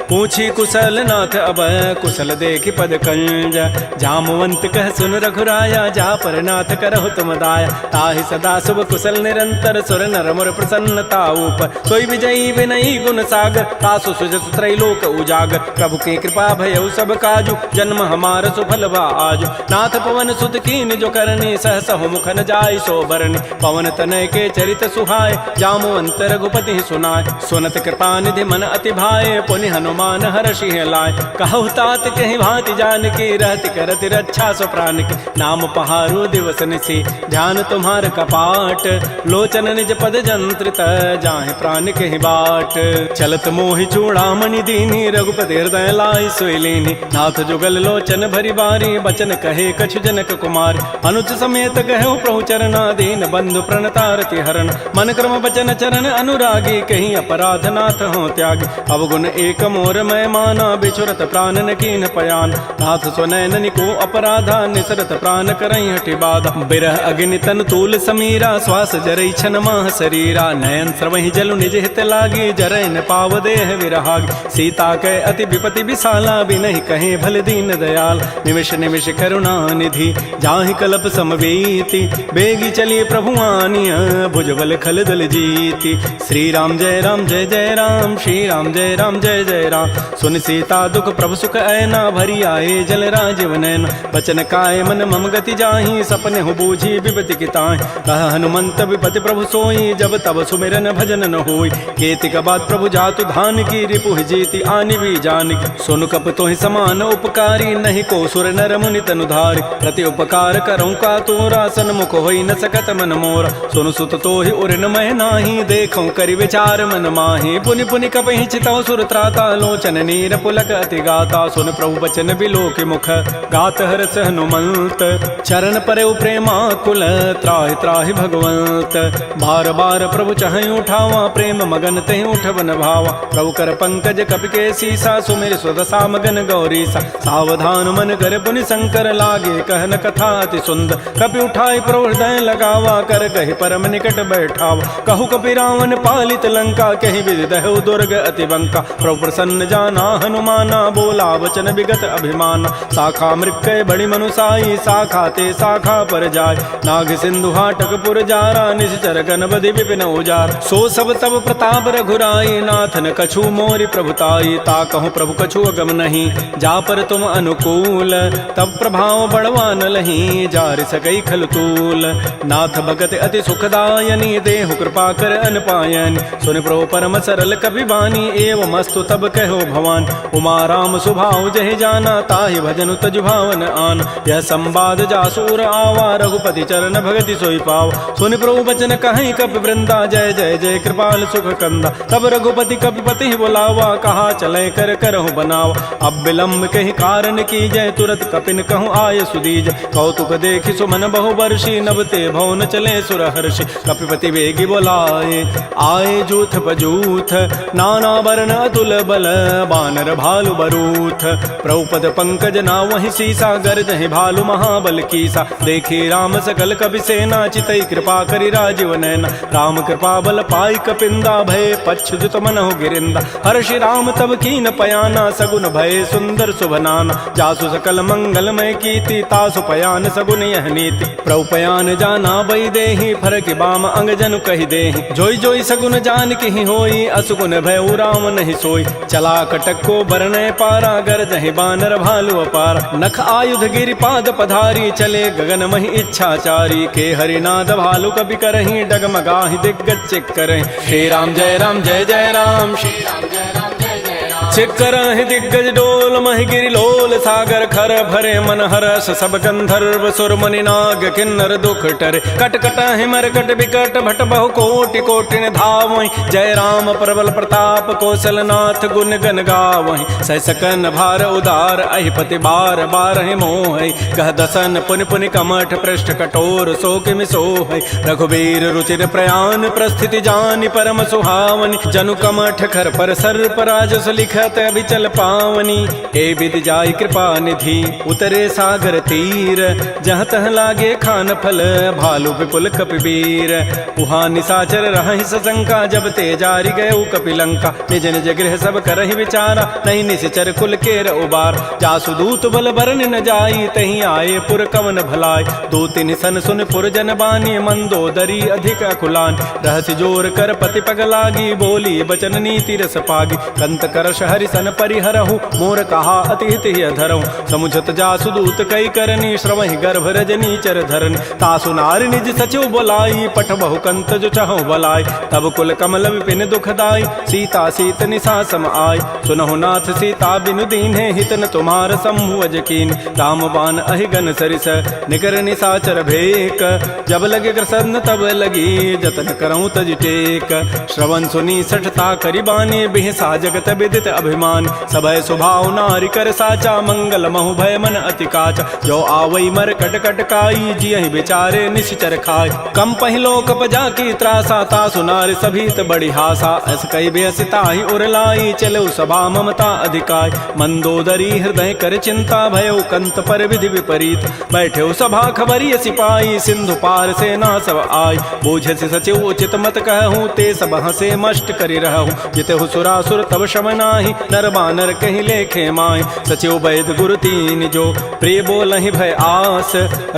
S1: पूछी कुशल नाथ अब, कुशल देखि पद कंज। जामवंत कह सुन रघुराया, जा पर नाथ करहु तुम दाया। ताहि सदा शुभ कुशल निरंतर, सुर नर मुर प्रसन्नता ऊपर। सोई विजयी विनयी गुण सागर, तासु सुजसु त्रैलोक उजागर। प्रभु की कृपा भयउ सब काजु, जन्म हमार सुफल भा आजु। नाथ पवन सुत कीन जो करनी, सहसहु मुख न जाय सो बरनी। पवन तनय के चरित सुहाय, जामवंत रघुपति सुनाय। सुनत कृपा निधि मन अति भाए, पुनि हनुमान हर्षि लाय। कहु तात कहि भांति जानकी, रहति करति रक्षा सो प्राण की। नाम पहारो दिवस निशि, ध्यान तुम्हार कपाट। लोचन निज पद जंत्रित, जाहि प्राण कहि बाट। चलत मोहि चूड़ामणि दीनी, रघुपति हृदय लाय सोई लीनी। नाथ जुगल लोचन भरि बारी, बचन कहे कछु जनक कुमार। अनुज समेत कहु प्रभु चरना, दीन बंधु प्रणतारति हरण। मन क्रम बचन चरण अनुरागी, कहीं अपराध नाथ हो त्यागी। अवगुण एक मोर मैं माना, बिछुरत प्राण न कीन पयान। नाथ सुनैन निको अपराधा, निसरत प्राण करई हटि बाधा। बिरह अग्नि तन तूल समीरा, श्वास जरई छन माह शरीरा। नयन स्रवहि जलु निज हित लागी, जरै न पाव देह विरहागी। सीता कै अति विपति विशाला, बिनहि कहे भल दीन दयाल। निमिष निमिष करुणा निधि, जाहि कल्प समवेति। बेगी चलिए प्रभु आनिया, भुजबल खल दल जीति। श्री राम जय राम जय जय राम, श्री राम जय राम जय जय राम। सुन सीता दुख प्रभु सुख ऐना, भरी आए जल राजीव नैना। बचन काय मन मम गति जाहि, सपने हो बूझी विपति की ताहि। कह हनुमंत विपति प्रभु सोई, जब तब सुमिरन भजन न होई। केतिक बाद प्रभु जातु धान की, रिपुह जीति आनि भी जानकी। सुन कप तोहि समान उपकारी, नहीं को सुर नर मुनि तनु धारी। प्रति उपकार करऊँ का तोरा, सन्मुख होई न सकत मन मोरा। सुन सुत तोहि उरिन मैं नाही, देखऊँ करि विचार मन माहि। पुनि पुनि कपहि चितौ सुर त्राता, लोचन नीर पुलक अति गाता। सुन प्रभु बचन बिलोकि मुख, गात हरस हनुमंत। चरण परउ प्रेमाकुल, त्राहि त्राहि भगवंत। बार बार प्रभु चहई उठावा, प्रेम मगन तहि उठवन भावा। प्रभु कर पंकज कपि के सीसा, सुमिर स्वदशा मगन गौरीसा। सावधान मन कर पुनि शंकर, लागे कहन कथा अति सुंदर। कपि उठाई प्रभु हृदय लगावा, कर कहि परम निकट बैठावा। कहु कपि रावण पालित लंका, कहि विधि दहु दुर्ग अति बंका। प्रभु प्रसन्न जाना हनुमाना, बोला वचन विगत अभिमाना। शाखा मृक्कय बड़ी मनुसाई, शाखा ते शाखा पर जाय। नाग सिंधु हाटक पुर जारा, निश्चर गण बधि विपिन उजार। सो सब तब प्रताप रघुराई, नाथ न कछु मोरि प्रभुताई। ता कहूँ प्रभु कछु अगम नहीं, जा पर तुम अनुकूल। तब प्रभाव बड़वा न लही, जार सकई खल तूल। नाथ भगत अति सुखदायनी, देहु कृपा कर अनपायन। सुन प्रभु परम सरल कपि बानी, एवं मस्तु तब कहो भवान। उमा राम सुभाव जहि जाना, ताहि भजन तजु भावन आन। यह संवाद जासूर आवा, रघुपति चरण भगति सोई पाव। सुन प्रभु बचन कहीं कपि वृंदा, जय जय जय कृपाल सुख कंदा। तब रघुपति कपिपति बुलावा, कहा चले कर करहु बनावा। अब विलम्ब कहि कारण की जय, तुरत कपिन कहूँ आय सुदीज। कौतुक देखि सुमन बहु वर्षी, नबते भवन चले सुर हर्षि। कपिपति वेगी बोलाए, आए जूथ बजूथ। नाना वर्ण अतुल बल, बानर भालु बरूथ। प्रभुपद पंकज ना वही सीसा, गर्जहि भालु महाबल कीसा। देखी राम सकल कपि सेना, चितई कृपा करि राजीव नैना। राम कृपा बल पाई कपिंदा, भय पच्छुत मनहु गिरिंदा। हर्षि राम तब कीन पयाना, सगुन भय सुंदर सुभनाना। जासु सकल मंगलमय कीर्ति, तासु पयान सगुन यह नीति। प्रभु पयान जाना बई देहि, फरक बाम अंग जनु कहि देहि। जोई जोई सगुन जान की होई, असुगुन भय राम नहीं सोई। चला कटक को बरनय पारा, गरजहि बानर भालु अपारा। नख आयुध गिरि पाद पधारी, चले गगन महि इच्छाचारी। के हरिनाद भालु कपि करहि, डगमगाहि दिग्गज चिक करहि। श्री राम जय जय राम, श्री राम जय जय राम। छिकरहि दिग्गज डोल महि गिरि लोल सागर खर भरे मन हरस सब गंधर्व सुर मुनि नाग किन्नर दुख टरे कट कटहि मरकट विकट भट बहु कोटि कोटिन धावहि जय राम प्रबल प्रताप कौशल नाथ गुण गन गावहि सह सकन भार उदार अहिपति बार बारहि मोहि कह दसन पुनि पुनि कमठ पृष्ठ कठोर सो किमि सोहि रघुबीर रुचिर प्रयान प्रस्थिति जानि परम सुहावनि जनु कमठ खर पर सर्प राजस लिखत अभिचल पावनी ए विधि जाय कृपा निधि उतरे सागर तीर जहाँ तह लागे खान फल भालु विपुल कपिवीर उहाँ निसाचर रहि सशंका जब ते जारि गए कपिलंका निज निज गृह सब करहि विचारा नहीं निश्चर कुल केर उबार जासु दूत बल बरन न जाई तहीं आए पुर कवन भलाई दो तिन सन सुन पुर जन बानी मंदोदरी अधिक अकुलान रहस्य जोर कर पति पग लागी बोली बचन नीति रस पागी कंत करश हरि सन परिहरहु मोर कहा अति हित ही अधरहु समुझत जासु दूत कई करनी श्रवहि गर्भ रजनी चर धरन तासु नारि निज सचिव बोलाई पठ बहु कंत जो चहु बलाई तब कुल कमल विपिन दुखदाई सीता सीत निसा सम आय सुनहु नाथ सीता बिनु दीन्हे हित न तुम्हार सम्भुज कीन राम बान अहिगन सरिस निकर निसाचर भेक जब लगे कृष्ण तब लगी जतन करऊं तज टेक श्रवण सुनी सठता करिबानी बिहसा जगत विदित अभिमान सभय स्वभाव नारि कर साचा मंगल महु भय मन अति काचा जो आवई मर कट कट काई जियहि बेचारे निश्चर खाय कम पहिलो कपजा की त्रासा तासु नारि सभीत बड़ी हासा अस कई बेसिता ही उरलाई चलो सभा ममता अधिकाय मंदोदरी हृदय कर चिंता भयो कंत पर विधि विपरीत बैठे सभा खबरी सिपाही सिंधु पार सेना सब आय बोझ से सचिव उचित मत कहूँ ते सब हसे मष्ट करि रहूँ जितहु सुरासुर तब शम नाही नर बानर कहि लेखे माय सचिव वैद गुरु तीन जो प्रिय बोलहि भय आस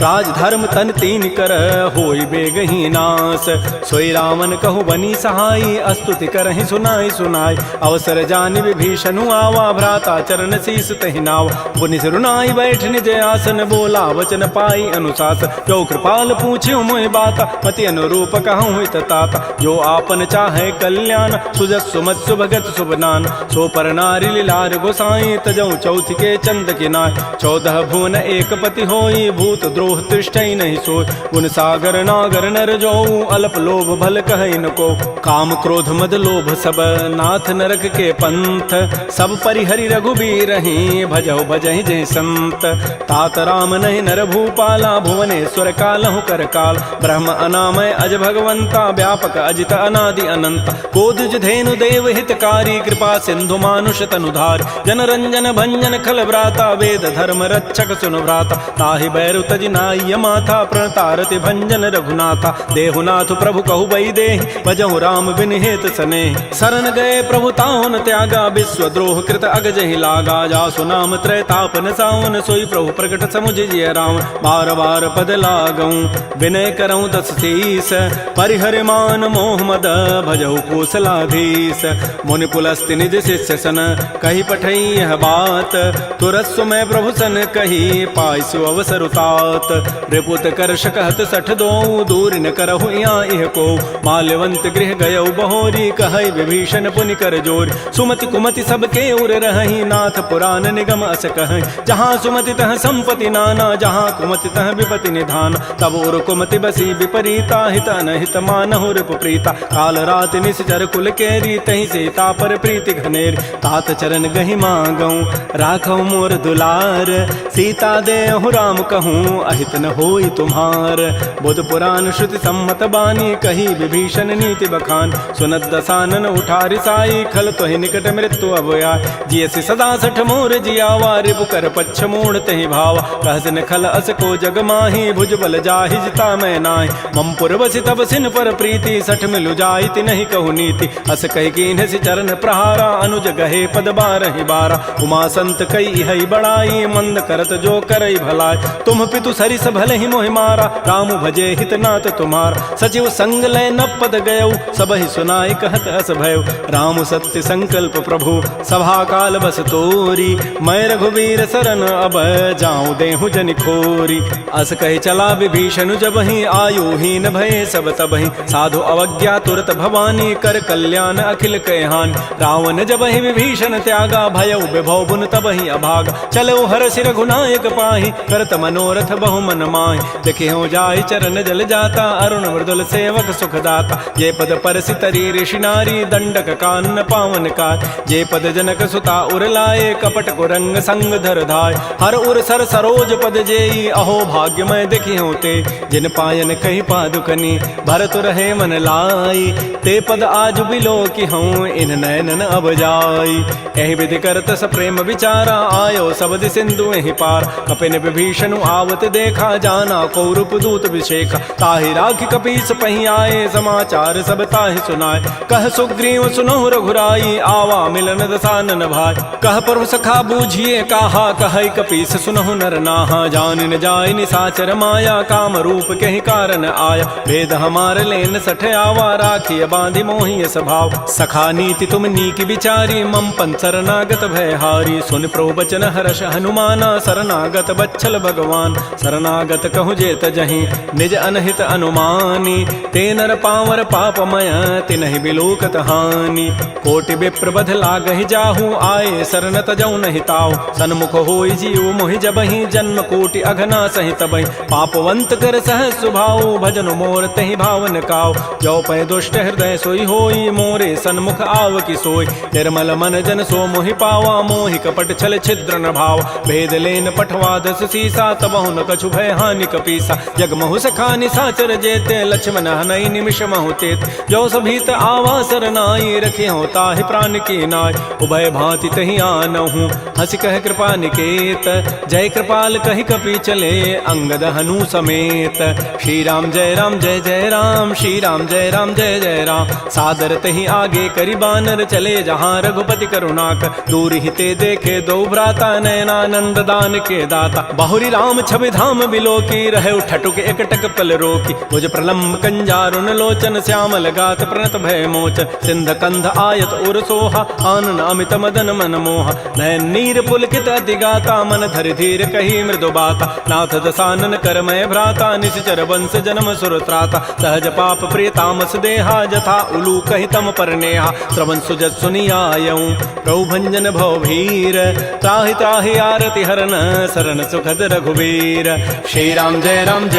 S1: राज धर्म तन तीन कर होई बेगहि नास सोई रावण कहु बनी सहाई अस्तुति करहि सुनाई सुनाई अवसर जानि विभीषणु आवा भ्राता चरण शीस तहि नाव पुनि सिरुनाई बैठ निज आसन बोला वचन पाई अनुशासन जो कृपाल पूछ्यो मोहि बाता मति अनुरूप कहूँ हित ताता जो आपन चाहे कल्याण सुजस सुमत सुभगत सुबनान सो पर नारी लीलार गोसाई तजऊ चौथ के चंद किनाय 14 भुवन एक पति होई भूत द्रोह तृष्टि नहीं सोय गुण सागर नागर नर जो अल्प लोभ भल कहै न को काम क्रोध मद लोभ सब नाथ नरक के पंथ सब परिहरि रघुबीर रही भजहु भजहि जय संत तात राम नहीं नर भूपाला भुवनेश्वर कालहु कर काल ब्रह्म अनामय अज भगवंता व्यापक अजित अनादि अनंत कोदज धेनु देव हितकारी कृपा सिंधु मानुष तनुधार जन रंजन भंजन खल व्राता वेद धर्म रक्षक सुनु भ्राता ताहि बैरु तजि नाय माथा प्रणतारति भंजन रघुनाथा देहुनाथ प्रभु कहु बई देहि भजहु राम बिन हेत सने शरण गए प्रभु ताहुन त्यागा विश्व द्रोह कृत अगजहि लागा जासु नाम त्रैतापन सावन सोई प्रभु प्रकट समुझ जिय राम बार बार पद लागऊं विनय करऊं दस शीस परिहर मान मोह मद भजहु कौशलाधीश मुनि पुलस्ति निज शिष्य सन कही पठई यह बात तुरस्व में प्रभु सन कही पाइसु अवसर उतात रिपुत कर शकहत सठ दो दूर न करहु यहाँ इह को माल्यवंत गृह गयौ बहोरी कहै विभीषण पुनि कर जोर सुमति कुमति सबके उर रही नाथ पुराण निगम अस कहै जहाँ सुमति तह संपति नाना जहाँ कुमति तह विपति निधान तब उर कुमति बसी विपरीता हित अनहित मानहु रिपु प्रीता काल रात निश्चर कुल केरी तहि सीता पर प्रीति घनेर तात चरण गहि मांगऊं राखौ मोर दुलार सीता देहु राम कहूँ अहित न होई तुम्हार बुध पुराण श्रुति सम्मत बानी कही विभीषण नीति बखान सुनत दसानन उठारि साई खल तोहि निकट मृत्यु अभया जियसि सदा सठ मोर जियावा रिपु कर पच्छ मूढ़ तहि भावा कहसन खल अस को जग माही भुज बल जाहि जिता मैं नाहि मम पुरवसि तब सिन पर प्रीति सठ मिलु जाइति नहीं कहु नीति अस कहि कीन्ह सि चरण प्रहारा अनुज गहे पद बारहि बारा उमा संत कई हई बड़ाई मंद करत जो करई भलाई तुम पितु सरिस भले ही मोहि मारा राम भजे हित नाथ तुम्हार सचिव संग लय न पद गयौ सब ही सुनाई कहत हस भयउ राम सत्य संकल्प प्रभु सभा काल बस तोरी मैं रघुवीर शरण अब जाऊं देहु जनि खोरी अस कहि चला विभीषण जब ही आयु हीन भय सब तब ही साधु अवज्ञा तुरत भवानी कर कल्याण अखिल कहहान रावण जब ही विभीषण त्यागा भयउ विभव बुन तब ही अभागा चलो हर्षि रघुनायक पाहि करत मनोरथ बहु मन माहि देखे हो जाय चरण जल जाता अरुण मृदुल सेवक सुखदाता जे पद परसि तरी ऋषि नारी दंडक कानन पावन काय जे पद जनक सुता उर लाए कपट कुरंग संग धर धाय हर उर सर सरोज पद जेई अहो भाग्यमय देखि होते जिन पायन कही पादुकनी भरत रहे मन लाई ते पद आज बिलो की हूँ इन नयनन अब जाई एहि विधि करत स प्रेम विचारा आयो सबद सिंधु एहि पार कपिन विभीषण आवत देखा जाना कौरूप दूत विशेखा ताहि राखि कपीस पही आए समाचार सब ताहि सुनाए कह सुग्रीव सुनहु रघुराई आवा मिलन दसानन भाई कह प्रभु सखा बूझिए काहा कहै कपीस सुनहु नर नाहा जान न जाय निसाचर माया काम रूप कहि कारण आया भेद हमार लेन सठ आवा राखिय बांधि मोहि स्वभाव सखा नीति तुम नीक विचारी मम पन शरणागत भय हारी सुन प्रभु बचन हर्ष हनुमाना शरणागत बच्छल भगवान शरणागत कहु जेत जहीं निज अनहित अनुमानी ते नर पावर पापमय तिनहि बिलोकत हानि कोटि विप्र बध लागहि जाहू आए शरण तजौ नहि ताऊ सन्मुख होई जीव मोहि जबहि जन्म कोटि अघना सहित बहि पापवंत कर सह सुभाऊ भजन मोर तहि भावन काऊ जो पै दुष्ट हृदय सोई होई मोरे सन्मुख आव की सोई निर्मल मन जन सो मोहि पावा मोहि कपट छल छिद्र न भाव भेद लेन पठवा दस सीसा तबहु न कछु भय हानि कपीसा जग महु सखानि साचर जेते लक्ष्मण हनई निमिष महु तेत जो सभीत आवा सरनाई रखे हो ताहि प्राण की नाय उभय भांति तहि आनहु हंसि कह कृपा निकेत जय कृपाल कहि कपि चले अंगद हनु समेत श्री राम जय जय राम श्री राम जय जय राम सादर तहि आगे करि बानर चले जहाँ रघुपति करुणाकर दूर ही ते देखे दो भ्राता नयनानंद दान के दाता बाहुरी राम छवि धाम बिलो की रहे ठटुक एकटक पल रोकी मुझ प्रलम्ब कंजारुन लोचन श्यामल गात प्रणत भय मोचन सिंध कंध आयत उर सोहा आनन अमित मदन मन मोहा नयन नीर पुलकित अति गाता मन धरि धीर कही मृदु बाता नाथ दसानन कर मय भ्राता निश्चर वंश जन्म सुर त्राता सहज पाप प्रिय तामस देहा जथा उलू कहि तम पर नेहा श्रवण सुजत सुनियायऊं प्रभु भंजन भव भीर त्राहि त्राहि आरति हरन शरण सुखद रघुवीर श्री राम जय राम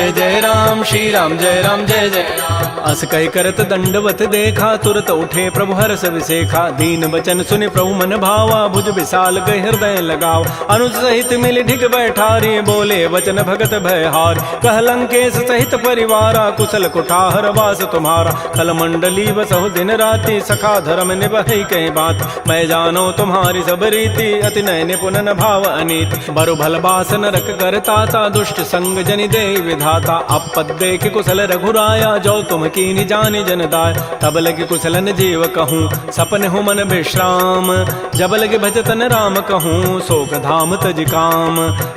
S1: श्री राम जय जय राम अस कहि करत दंडवत देखा तुरत उठे प्रभु हर्ष विसेखा दीन बचन सुनि प्रभु मन भावा भुज विशाल गहि हृदय लगाव अनुज सहित मिल ढिग बैठारी बोले वचन भगत भयहार कह लंकेश सहित परिवारा कुशल कुठार वास तुम्हारा कल मंडली बसहु दिन राति सखा धर्म निभहि कहीं बात मैं जानो तुम्हारी सब रीति अति नय निपुणन भाव अनीति बरु भल बास नरक करताता दुष्ट संग जनि दे विधाता अपद देख कुशल रघुराया जो तुम कीनि जानि जन दाय तब लगे कुशलन जीव कहूँ सपन हो मन विश्राम जब लगे भजतन राम कहूँ शोक धाम तज काम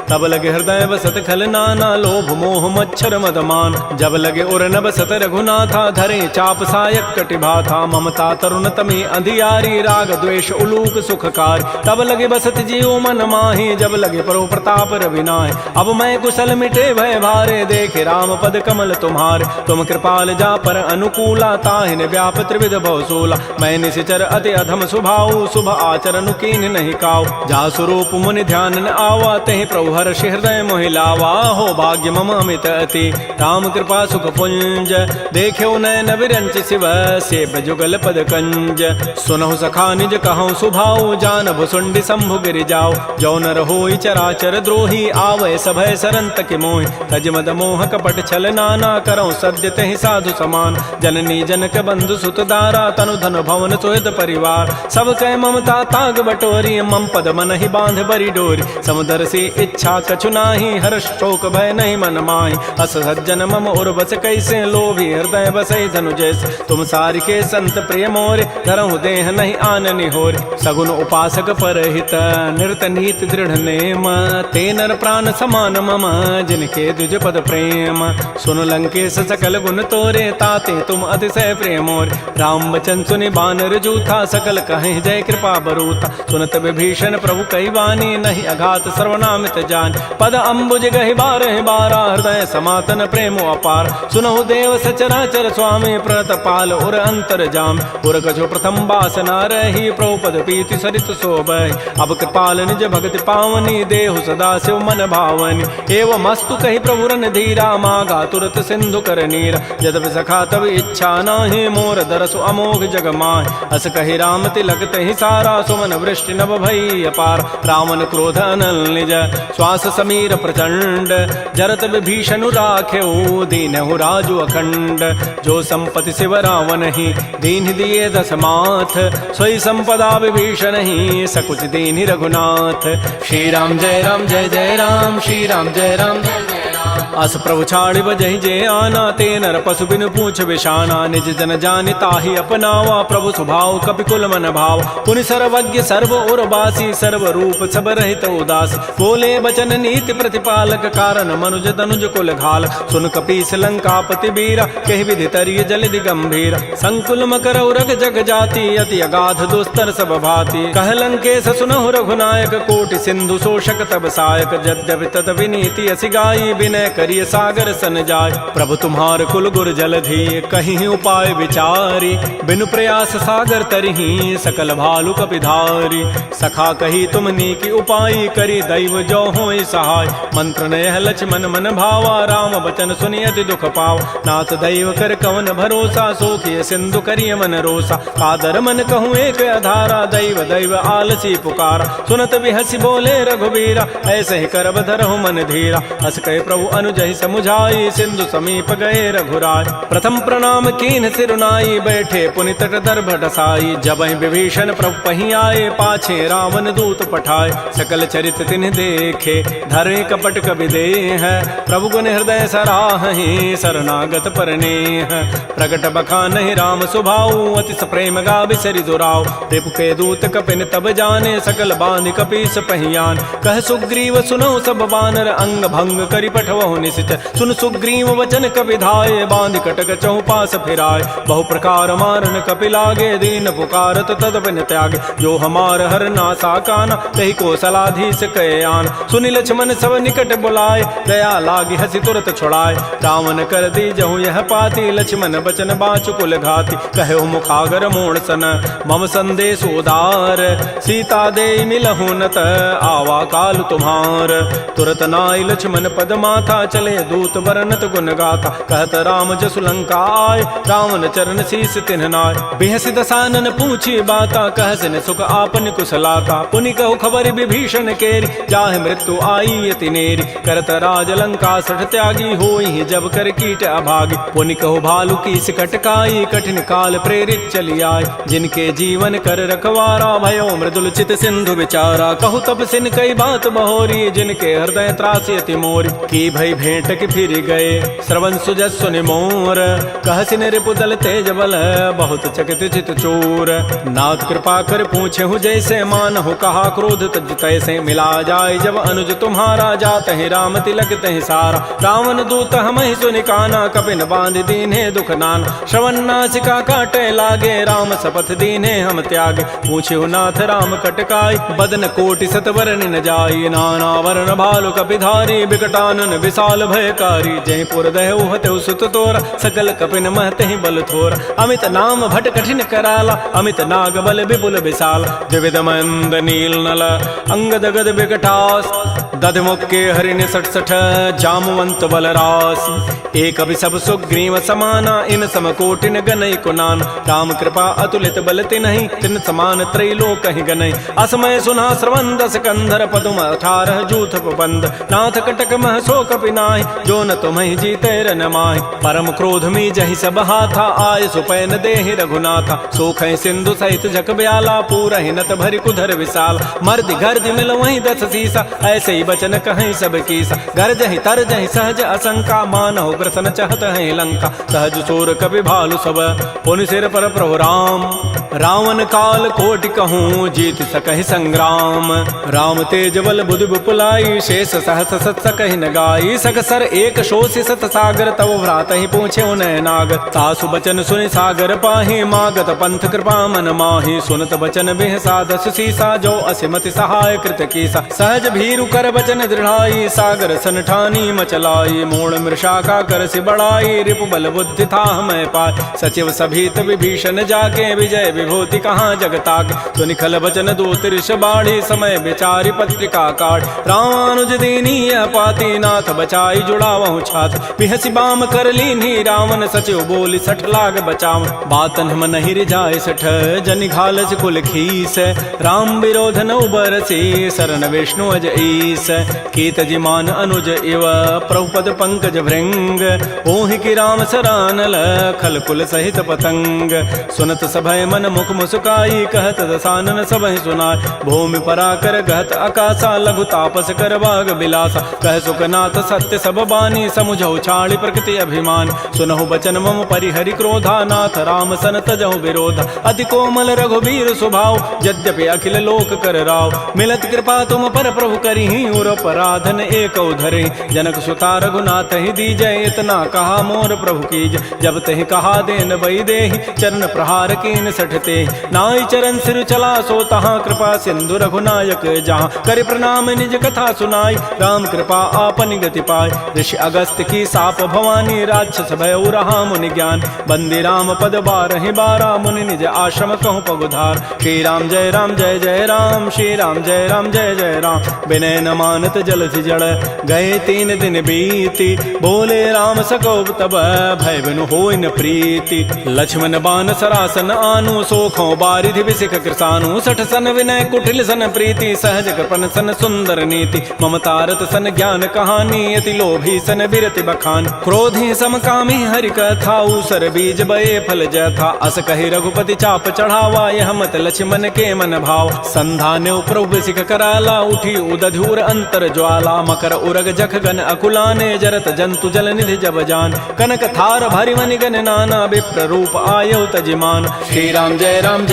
S1: तब लगे हृदय बसत खल नाना लोभ मोह मच्छर मदमान जब लगे उर न बसत रघुनाथा धरे चाप सायक कटिभाथा ममता तरुण तमी अंधियारी राग द्वेष उलूक सुखकार तब लगे बसत जीव मन माही जब लगे परो प्रताप रविनाय अब मैं कुशल मिटे भय भारे देखे राम पद कमल तुम्हारे तुम कृपाल जा पर अनुकूला ताहिन व्याप त्रिविध भवसूला मैं निशिचर अति अधम स्वभाव शुभ आचरण कीन नहीं काव जा स्वरूप मुनि ध्यान न आवा तहि प्रभु हर्ष हृदय मोहि लावा हो भाग्य मम अमित अति राम कृपा सुख पुंज देख्यो नयन विरंच शिव सेव जुगल पद कंज सुनहु सखा निज कहूँ सुभाव जान भुसुंडी शंभु गिरि जाओ जो नर होई चराचर द्रोही आवै सभय सरंत के मोहि तज मद मोह कपट छल नाना करौ सद्य तहि साधु समान जननी जनक बंधु सुत दारा तनु धन भवन सुहृद परिवार सब कह ममता ताग बटोरी मम पद मन ही बांध बरी डोरी समुदर से इच्छा कछु नाही हर्ष शोक भय नहीं मन माही अस सज्जन मम उर्वस कैसे लोभी हृदय बसै धनु जैसे तुम सारि के संत प्रिय मोरे धरहु देह नहीं आननि होर सगुन उपासक परहित निरत नीति दृढ़ नेम ते नर प्राण समान मम जिनके द्विज पद प्रेम सुन लंकेश सकल गुण तोरे ताते तुम अतिशय प्रेमोर राम बचन सुनि बानर जूथा सकल कहें जय कृपा बरूता सुनत विभीषण प्रभु कई वाणी नहीं अघात सर्वनामित जान पद अम्बुज गहि बारह बारा हृदय समातन प्रेमो अपार सुनहु देव सचराचर स्वामी प्रणत पाल उर अंतर जाम उर कछु प्रथम बासना रही प्रभुपद पीति सरित शोभय। अब कृपाल निज भगति पावनी देहु सदा शिव मन भावनी। एवं मस्तु कही प्रभु रन धीरा मागा तुरत सिंधु कर नीरा। यद्यपि सखा तब इच्छा नाही मोर दरसु अमोघ जग माय। अस कही राम तिलक तहि सारा सुमन वृष्टि नभ भई अपार। रावण क्रोध अनल निज श्वास समीर प्रचंड। जरत विभीषण राख्यऊ दीनहु राजु अखंड। जो संपत्ति शिव रावण ही दीन दिए दस माथ। सोई संपदा विभीषण ही सकुच दीन रघुनाथ।
S2: श्री राम जय राम जय जय राम। श्री राम जय राम जय जय राम।
S1: अस प्रभु छाड़ि बजहि जे आना। ते नर पशु बिनु पूछ विषाना। निज जन जानि ताहि अपनावा। प्रभु स्वभाव कपिकुल मन भाव। पुनि सर्वज्ञ सर्व और बासी। सर्व रूप सब रहित उदास। बोले बचन नीति प्रतिपालक। कारण मनुज तनुज कुल घाल। सुन कपीस लंकापति बीरा। कहि विधि तरिय जलधि गंभीर। संकुल मकर उरग जग जाति। अति अगाध दुस्तर सब भाति। कह लंकेश सुनहु रघुनायक। कोटि सिंधु शोषक तब सायक। यद्यपि तद विनीति असि गाई। विनय करिय सागर सन जाय। प्रभु तुम्हार कुल गुर जलधि। कहीं उपाय विचारी। बिनु प्रयास सागर तरही। सकल भालु कपिधारी। सखा कही तुमनी की उपाय। करी दैव जो होय सहाय। मंत्र नयह लक्ष्मण मन भावा। राम बचन सुनि अति दुख पावा। नाथ दैव कर कवन भरोसा। सोखिय सिंधु करिय मन रोसा। कादर मन कहूँ एक अधारा। दैव दैव आलसी पुकारा। सुनत बिहसी बोले रघुबीरा। ऐसे ही करब धरहु मन धीरा। अस कहे प्रभु अनुजहि समुझाई। सिंधु समीप गए रघुराय। प्रथम प्रणाम कीन सिरुनाई। बैठे पुनि तट दर्भ ढसाई। जबहि विभीषण प्रभु पहि आए। पाछे रावण दूत पठाए। सकल चरित तिन्ह देखे। धरे कपट कबि देह। प्रभु गुण हृदय सराहि। शरणागत परनेह। प्रगट बखानहि राम सुभाऊ। अति प्रेम गावि सरि दुराऊ। रिपु के दूत कपिन तब जाने। सकल बांधि कपीस पहियान। कह सुग्रीव सुनहु सब बानर। अंग भंग करि पठवहु निश्चय। सुन सुग्रीव वचन कपि धाये। बांधि कटक चहुपास फिराय। बहु प्रकार मारन कपि लागे। दीन पुकारत तद बिन त्यागे। जो हमार हर नासा काना। तहि कौशलाधीश कहे आन। सुनि लक्ष्मण सब निकट बुलाए। दया लागी हसी तुरत छुड़ाए। रावण कर दी जहु यह पाती। लक्ष्मण बचन बाचु कुल घाती। कहे मुखागर मोण सन मम संदेश उदार। सीता दे मिलहु नत आवा काल तुम्हार। तुरत नाई लक्ष्मण पद माथा। चले दूत बरनत गुण गाथा। कहत राम जसु लंका आय। रावण चरण शीस तिन्ह नाय। बिहसि दसानन पूछी बाता। कहसिन सुख आपन कुशलाता। पुनि कहु खबर विभीषण केरी। जाहि मृत्यु आई अति नेरी। करत राज लंका सठ त्यागी। होई जब कर कीट अभागी। पुनि कहु भालु की सिकटकाई। कठिन काल प्रेरित चली आय। जिनके जीवन कर रखवारा। भयो मृदुल चित सिंधु विचारा। कहु तब सिन कई बात बहोरी। जिनके हृदय त्रासी अति मोरी। की भई भेंट की फिर गए। श्रवण सुजस सुनि मोर। कहसिन रिपु दल तेज बल। बहुत चकित चित चोर। नाथ कृपा कर पूछे हूँ जैसे। मानहु कहा क्रोध तज तैसे। मिला जाय जब अनुज तुम्हारा। जात ही राम तिलक तहि सारा। रावण दूत हमहि सुनि काना। कपिन बांध दीन्हे दुख नाना। श्रवण नासिका काटे लागे। राम शपथ दीन्हे हम त्यागे। पूछे नाथ राम कटकाई। बदन कोटि सतवरन न जाई। नाना वर्ण भालु कपिधारी। विकटानन विशाल भयकारी। जयपुर दहु हतु सुत तोरा। सकल कपिन महतहि बल थोरा। अमित नाम भट कठिन कराला। अमित नाग बल विपुल विशाल। द्विविध मंद नील नल अंगद गद विकटास। दधमुख के हरिण सठ सठ जामवंत बलरास। एक अभिसभ सुग्रीव समाना। इन समकोटिन गनई कुनान। राम कृपा अतुलित बल तिन्हि। तिन समान त्रैलोक कहि गनई। असमय सुना श्रवण दस कंधर। पदुम 18 जूथ बंद। नाथ कटक मह सो कपि नाहि। जो न तुम्हि जीते रन माहि। परम क्रोध मी जहि सब हाथा। आय सुपैन देहि रघुनाथा। सोखै सिंधु सहित जग ब्याला। पूरहि नत भरि कुधर विशाल। मर्दि गर्दि मिल वहीं 10 सीसा। ऐसे ही बचन कहीं सब कीसा। गरजहि तरजहि सहज असंका। मानहु ग्रसन चहत है लंका। सहज सोर कपि भालु सब। पुनि सिर पर प्रभु राम। रावण काल कोटि कहूँ। जीत सकहि संग्राम। राम तेज बल बुधि विपुलाई। शेष सहस सत सकहि न गाई। सकसर एक शोषि सत सागर। तव भ्रात ही पूछे उनय नाग। तासु बचन सुनि सागर पाहि। मागत पंथ कृपा मन माहि। सुनत बचन बिह साधस सीसा। जो असिमति सहाय कृत कीसा। सहज भीरु कर बचन दृढ़ाई। सागर सन ठानी मचलाई। मूण मृषा का कर सि बढ़ाई। रिपु बल बुद्धि था मैं पाय। सचिव सभीत विभीषण जाके। विजय विभूति कहाँ जगताक। तो निखल वचन दूत ऋष बाढ़ी समय विचारी पत्रिका काट। रामानुज दीनी यह पाती नाथ बचाई जुड़ावहु छात। पिहसी बाम कर लीनी रावण सचिव बोली सठ लाग बचाव। बातन हम नहीं रिजाए सठ जनि घालस कुल खीस। राम विरोध न उबरसी शरण विष्णु अज ईस। कीत जिमान अनुज इव प्रभुपद पंकज भृंग। ओहि की राम सरानल खल कुल सहित पतंग। सुनत सभय मन मुख मुस्काई कहत दसानन सबहि सुनाय। भूमि पराकर गहत आकाशा लघु तापस कर बाग बिलासा। कह सुखनाथ सत्य सब बानी समुझौ छाड़ी प्रकृति अभिमान। सुनहु बचन मम परिहरि क्रोधा नाथ राम सन तजहु विरोधा। अति कोमल रघुबीर स्वभाव यद्यपि अखिल लोक कर राव। मिलत कृपा तुम पर प्रभु करिहि उर पराधन एक धरे। जनक सुता रघुनाथ ही दीजय इतना कहा मोर प्रभु कीज। जब तहि कहा देन बई देहि चरण प्रहार कीन सठते। नाई चरण सिर चला सो तहाँ कृपा सिंधु रघुनायक जहाँ। कर प्रणाम निज कथा सुनाई राम कृपा आपन गति पाय। ऋषि अगस्त की साप भवानी राक्षस भय रहा मुनि ज्ञान। बंदी राम पद बारहि बारा मुनि निज आश्रम कहूँ पगुधार। श्री राम जय राम श्री राम जय जय राम। विनय न मानत जलधि जड़ गए 3 दिन बीती। बोले राम सकोप तब भय बिनु होय न प्रीति। लक्ष्मण बान सरासन आनु सोखों बारिधि विसिख कृसानु। सठ सन विनय कुटिल सन प्रीति सहज कृपन सन सुंदर नीति। ममतारत सन ज्ञान कहानी अति लोभी सन बिरति बखान। क्रोधी समकामी हरि कथा ऊसर बीज बये फल जथा। अस कहि रघुपति चाप चढ़ावा यह मत लक्ष्मण के मन भाव। संधान्य प्रभु सिख कराला उठी उदधूर अंतर ज्वाला। मकर उरग जख गन अकुलाने जरत जंतु जल निधि जब जान। कनक थार भरि मनि गन नाना विप्र रूप आयौ तजिमान।
S2: श्री राम जय राम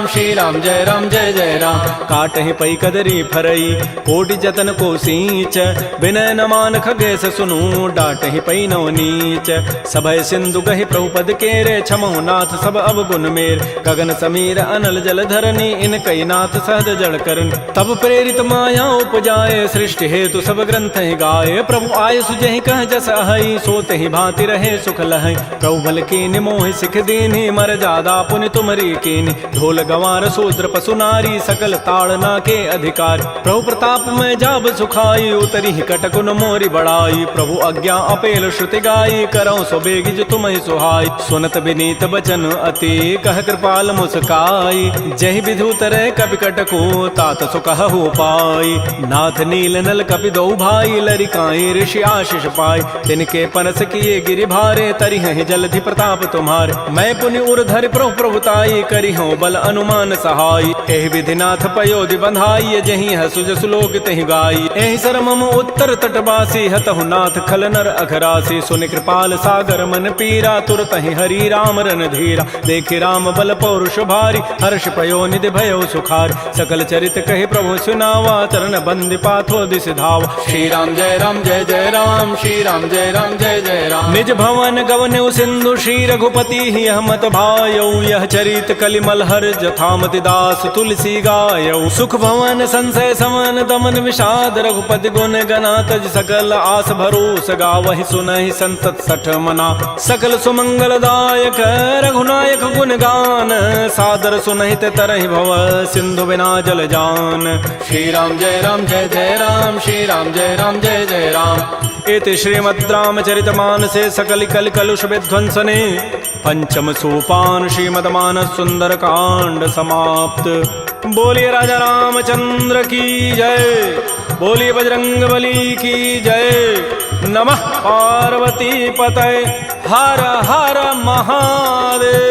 S2: श्री राम जय जय राम।
S1: काटहि पै कदरी फरई कोटि जतन को सींच। विनय न मान खगेश सुनु डाटहि पै नव नीच। सभय सिंधु गहि प्रभुपद केरे छमहु नाथ सब अवगुण मेर। गगन समीर अनल जल धरनी इन कई नाथ सहज जड़ करन। तब प्रेरित माया उपजाए सृष्टि हेतु सब ग्रंथ ही गाये। प्रभु आय सुजहि कह जस अहै सोते ही भांति रहे सुख लहै। प्रभु बल कीनि मोहि सिख दीन्हि मर जादा पुनि तुमरी कीनि। ढोल गंवार शूद्र पशु नारी सकल ताड़ना के अधिकार। प्रभु प्रताप में जाब सुखाई उतरी कटकुन मोरी बड़ाई। प्रभु आज्ञा अपेल श्रुति गाई करौ सो बेगिज तुम ही सुहाई। सुनत विनीत बचन अति कह कृपाल मुस्काई। जहि विधु तरह कपि कटको तात सुकहु पाई। नाथ नील नल कपि दो भाई लरिकाई ऋषि आशीष पाई। तिनके पनस किए गिरि भारे तरिहहि जलधि प्रताप तुम्हारे। मैं पुनि उर धरि प्रभु प्रभुताई करिहु बल अनुमान सहाय। एहि विधि नाथ पयोधि बंधाई जहि हसु जसु लोक तहि गाई। एहि सर मम उत्तर तटवासी हतहु नाथ खल नर अघरासी। सुनि कृपाल सागर मन पीरा तुरत ही हरि राम रन धीरा। देखि राम बल पौरुष भारी हर्ष पयो निधि भयो सुखार। सकल चरित कहि प्रभु सुनावा चरण बंदि पाथो दिस धाव।
S2: श्री राम जय राम श्री राम जय जय राम।
S1: निज भवन गवनु सिंधु श्री रघुपति ही हमत भायौ। यह चरित कलिमल हर जथामति दास तुलसी गायौ। सुख भवन संशय समन दमन विषाद रघुपति गुण गना तज सकल आस भरोस गावहि सुनहि संतत सठ मना। सकल सुमंगल दायक रघुनायक गुण गान सादर सुनहित तरहि भव सिंधु बिना जल जान।
S2: श्री राम जय राम श्री राम जय जय राम।
S1: इति श्रीमद् रामचरितमानसे सकल कल कलुष विध्वंसने पंचम सोपान श्रीमद् मानस सुंदर कांड समाप्त। बोलिए राजा रामचंद्र की जय। बोलिए बजरंग बली की जय। नमः पार्वती पतये हर हर महादेव।